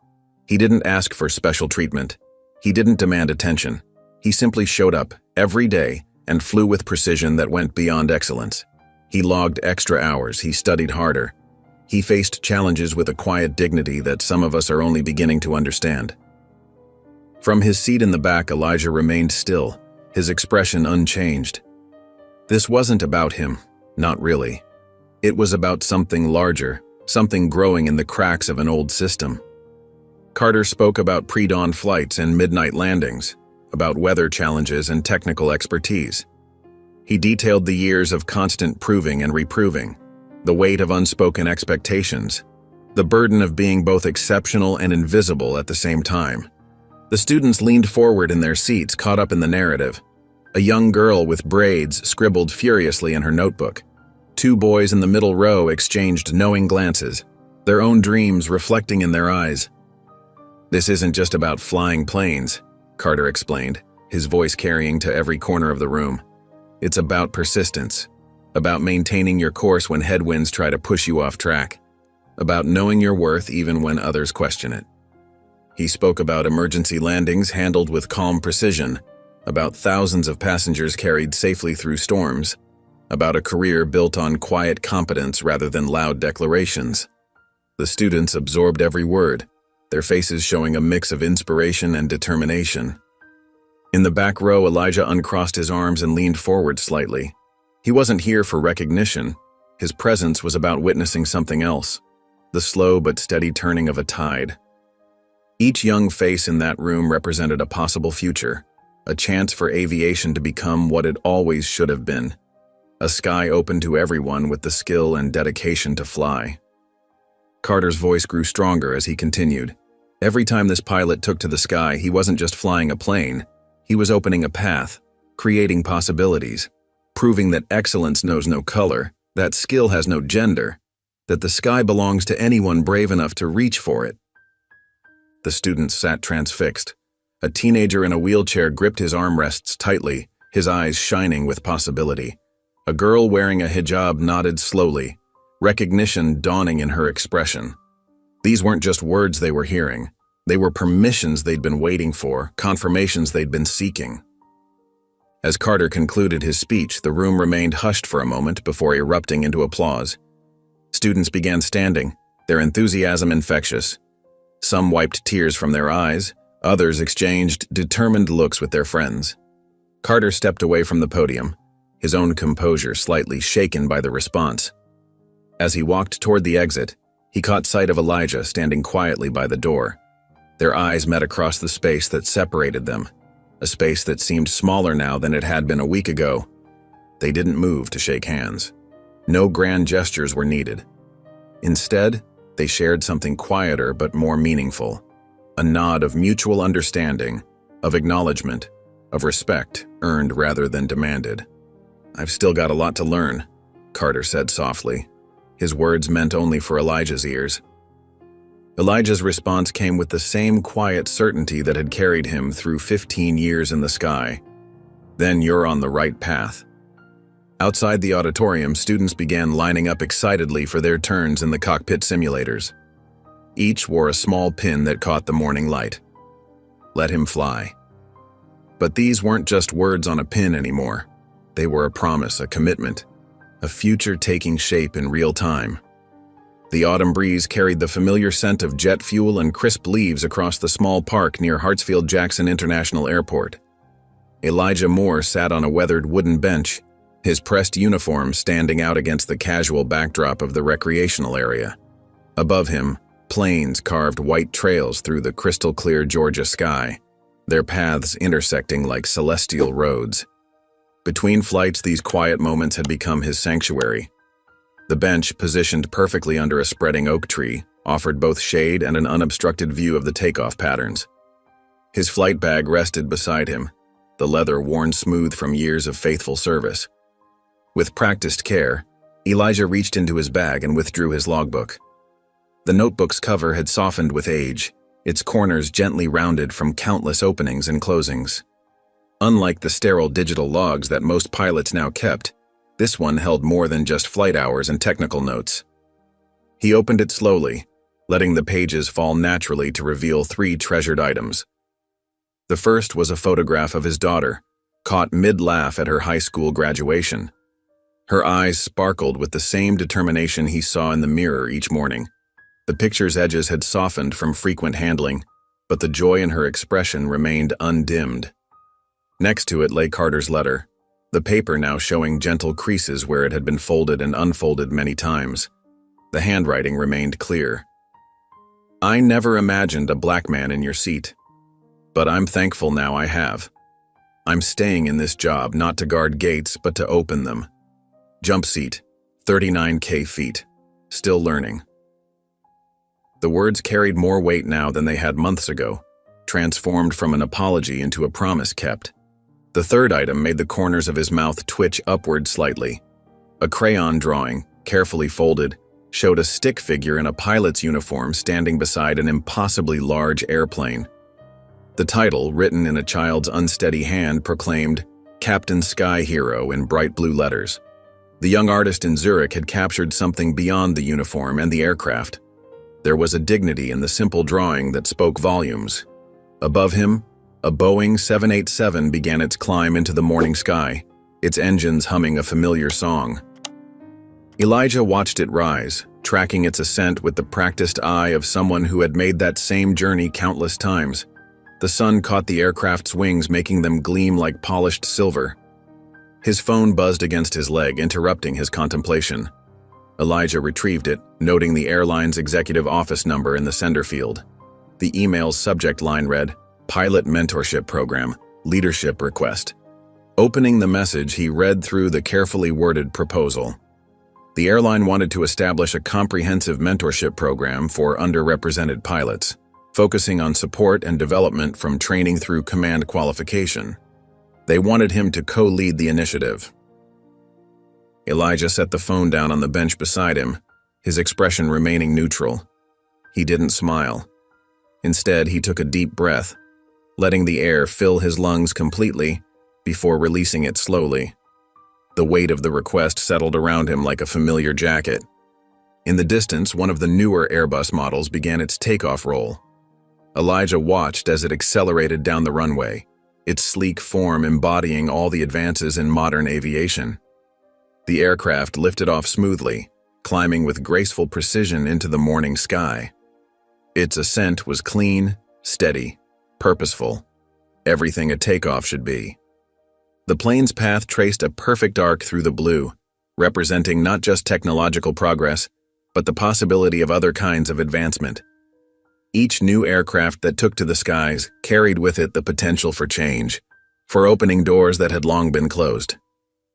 He didn't ask for special treatment. He didn't demand attention. He simply showed up every day and flew with precision that went beyond excellence. He logged extra hours, he studied harder. He faced challenges with a quiet dignity that some of us are only beginning to understand. From his seat in the back, Elijah remained still, his expression unchanged. This wasn't about him, not really. It was about something larger, something growing in the cracks of an old system. Carter spoke about pre-dawn flights and midnight landings, about weather challenges and technical expertise. He detailed the years of constant proving and reproving, the weight of unspoken expectations, the burden of being both exceptional and invisible at the same time. The students leaned forward in their seats, caught up in the narrative. A young girl with braids scribbled furiously in her notebook. Two boys in the middle row exchanged knowing glances, their own dreams reflecting in their eyes. "This isn't just about flying planes," Carter explained, his voice carrying to every corner of the room. "It's about persistence, about maintaining your course when headwinds try to push you off track, about knowing your worth even when others question it." He spoke about emergency landings handled with calm precision, about thousands of passengers carried safely through storms, about a career built on quiet competence rather than loud declarations. The students absorbed every word, their faces showing a mix of inspiration and determination. In the back row, Elijah uncrossed his arms and leaned forward slightly. He wasn't here for recognition. His presence was about witnessing something else, the slow but steady turning of a tide. Each young face in that room represented a possible future, a chance for aviation to become what it always should have been, a sky open to everyone with the skill and dedication to fly. Carter's voice grew stronger as he continued. Every time this pilot took to the sky, he wasn't just flying a plane, he was opening a path, creating possibilities, proving that excellence knows no color, that skill has no gender, that the sky belongs to anyone brave enough to reach for it. The students sat transfixed. A teenager in a wheelchair gripped his armrests tightly, his eyes shining with possibility. A girl wearing a hijab nodded slowly, recognition dawning in her expression. These weren't just words they were hearing. They were permissions they'd been waiting for, confirmations they'd been seeking. As Carter concluded his speech, the room remained hushed for a moment before erupting into applause. Students began standing, their enthusiasm infectious. Some wiped tears from their eyes, others exchanged determined looks with their friends. Carter stepped away from the podium, his own composure slightly shaken by the response. As he walked toward the exit, he caught sight of Elijah standing quietly by the door. Their eyes met across the space that separated them, a space that seemed smaller now than it had been a week ago. They didn't move to shake hands. No grand gestures were needed. Instead, they shared something quieter but more meaningful, a nod of mutual understanding, of acknowledgement, of respect earned rather than demanded. "I've still got a lot to learn," Carter said softly. His words meant only for Elijah's ears. Elijah's response came with the same quiet certainty that had carried him through 15 years in the sky. "Then you're on the right path." Outside the auditorium, students began lining up excitedly for their turns in the cockpit simulators. Each wore a small pin that caught the morning light. Let him fly. But these weren't just words on a pin anymore. They were a promise, a commitment, a future taking shape in real time. The autumn breeze carried the familiar scent of jet fuel and crisp leaves across the small park near Hartsfield-Jackson International Airport. Elijah Moore sat on a weathered wooden bench, his pressed uniform standing out against the casual backdrop of the recreational area. Above him, planes carved white trails through the crystal-clear Georgia sky, their paths intersecting like celestial roads. Between flights, these quiet moments had become his sanctuary. The bench, positioned perfectly under a spreading oak tree, offered both shade and an unobstructed view of the takeoff patterns. His flight bag rested beside him, the leather worn smooth from years of faithful service. With practiced care, Elijah reached into his bag and withdrew his logbook. The notebook's cover had softened with age, its corners gently rounded from countless openings and closings. Unlike the sterile digital logs that most pilots now kept, this one held more than just flight hours and technical notes. He opened it slowly, letting the pages fall naturally to reveal 3 treasured items. The first was a photograph of his daughter, caught mid-laugh at her high school graduation. Her eyes sparkled with the same determination he saw in the mirror each morning. The picture's edges had softened from frequent handling, but the joy in her expression remained undimmed. Next to it lay Carter's letter, the paper now showing gentle creases where it had been folded and unfolded many times. The handwriting remained clear. "I never imagined a black man in your seat, but I'm thankful now I have. I'm staying in this job not to guard gates but to open them. Jump seat, 39K feet, still learning." The words carried more weight now than they had months ago, transformed from an apology into a promise kept. The third item made the corners of his mouth twitch upward slightly. A crayon drawing, carefully folded, showed a stick figure in a pilot's uniform standing beside an impossibly large airplane. The title, written in a child's unsteady hand, proclaimed Captain Sky Hero in bright blue letters. The young artist in Zurich had captured something beyond the uniform and the aircraft. There was a dignity in the simple drawing that spoke volumes. Above him, a Boeing 787 began its climb into the morning sky, its engines humming a familiar song. Elijah watched it rise, tracking its ascent with the practiced eye of someone who had made that same journey countless times. The sun caught the aircraft's wings, making them gleam like polished silver. His phone buzzed against his leg, interrupting his contemplation. Elijah retrieved it, noting the airline's executive office number in the sender field. The email's subject line read, Pilot Mentorship Program, Leadership Request. Opening the message, he read through the carefully worded proposal. The airline wanted to establish a comprehensive mentorship program for underrepresented pilots, focusing on support and development from training through command qualification. They wanted him to co-lead the initiative. Elijah set the phone down on the bench beside him, his expression remaining neutral. He didn't smile. Instead, he took a deep breath, letting the air fill his lungs completely before releasing it slowly. The weight of the request settled around him like a familiar jacket. In the distance, one of the newer Airbus models began its takeoff roll. Elijah watched as it accelerated down the runway, its sleek form embodying all the advances in modern aviation. The aircraft lifted off smoothly, climbing with graceful precision into the morning sky. Its ascent was clean, steady, purposeful, everything a takeoff should be. The plane's path traced a perfect arc through the blue, representing not just technological progress, but the possibility of other kinds of advancement. Each new aircraft that took to the skies carried with it the potential for change, for opening doors that had long been closed.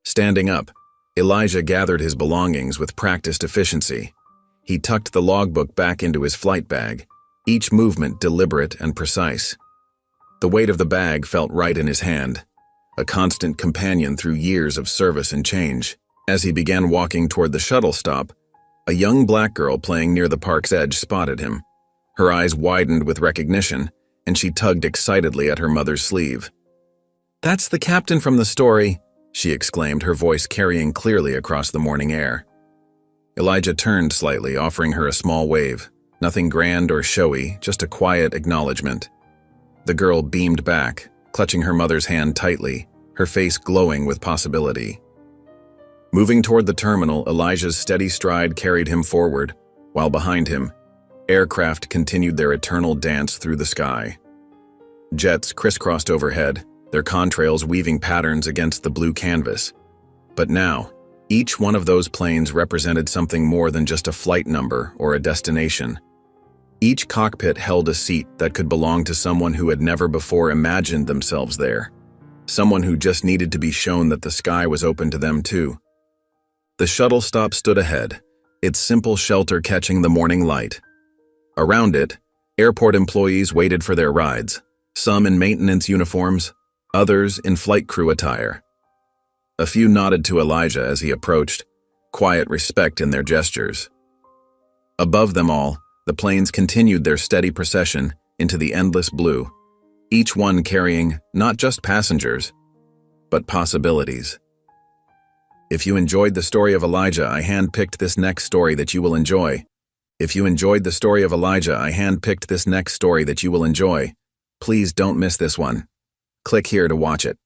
Standing up, Elijah gathered his belongings with practiced efficiency. He tucked the logbook back into his flight bag, each movement deliberate and precise. The weight of the bag felt right in his hand, a constant companion through years of service and change. As he began walking toward the shuttle stop, a young black girl playing near the park's edge spotted him. Her eyes widened with recognition, and she tugged excitedly at her mother's sleeve. "That's the captain from the story," she exclaimed, her voice carrying clearly across the morning air. Elijah turned slightly, offering her a small wave. Nothing grand or showy, just a quiet acknowledgement. The girl beamed back, clutching her mother's hand tightly, her face glowing with possibility. Moving toward the terminal, Elijah's steady stride carried him forward, while behind him, aircraft continued their eternal dance through the sky. Jets crisscrossed overhead, their contrails weaving patterns against the blue canvas. But now, each one of those planes represented something more than just a flight number or a destination. Each cockpit held a seat that could belong to someone who had never before imagined themselves there. Someone who just needed to be shown that the sky was open to them too. The shuttle stop stood ahead, its simple shelter catching the morning light. Around it, airport employees waited for their rides, some in maintenance uniforms, others in flight crew attire. A few nodded to Elijah as he approached, quiet respect in their gestures. Above them all, the planes continued their steady procession into the endless blue, each one carrying not just passengers, but possibilities. If you enjoyed the story of Elijah, I handpicked this next story that you will enjoy. If you enjoyed the story of Elijah, I handpicked this next story that you will enjoy. Please don't miss this one. Click here to watch it.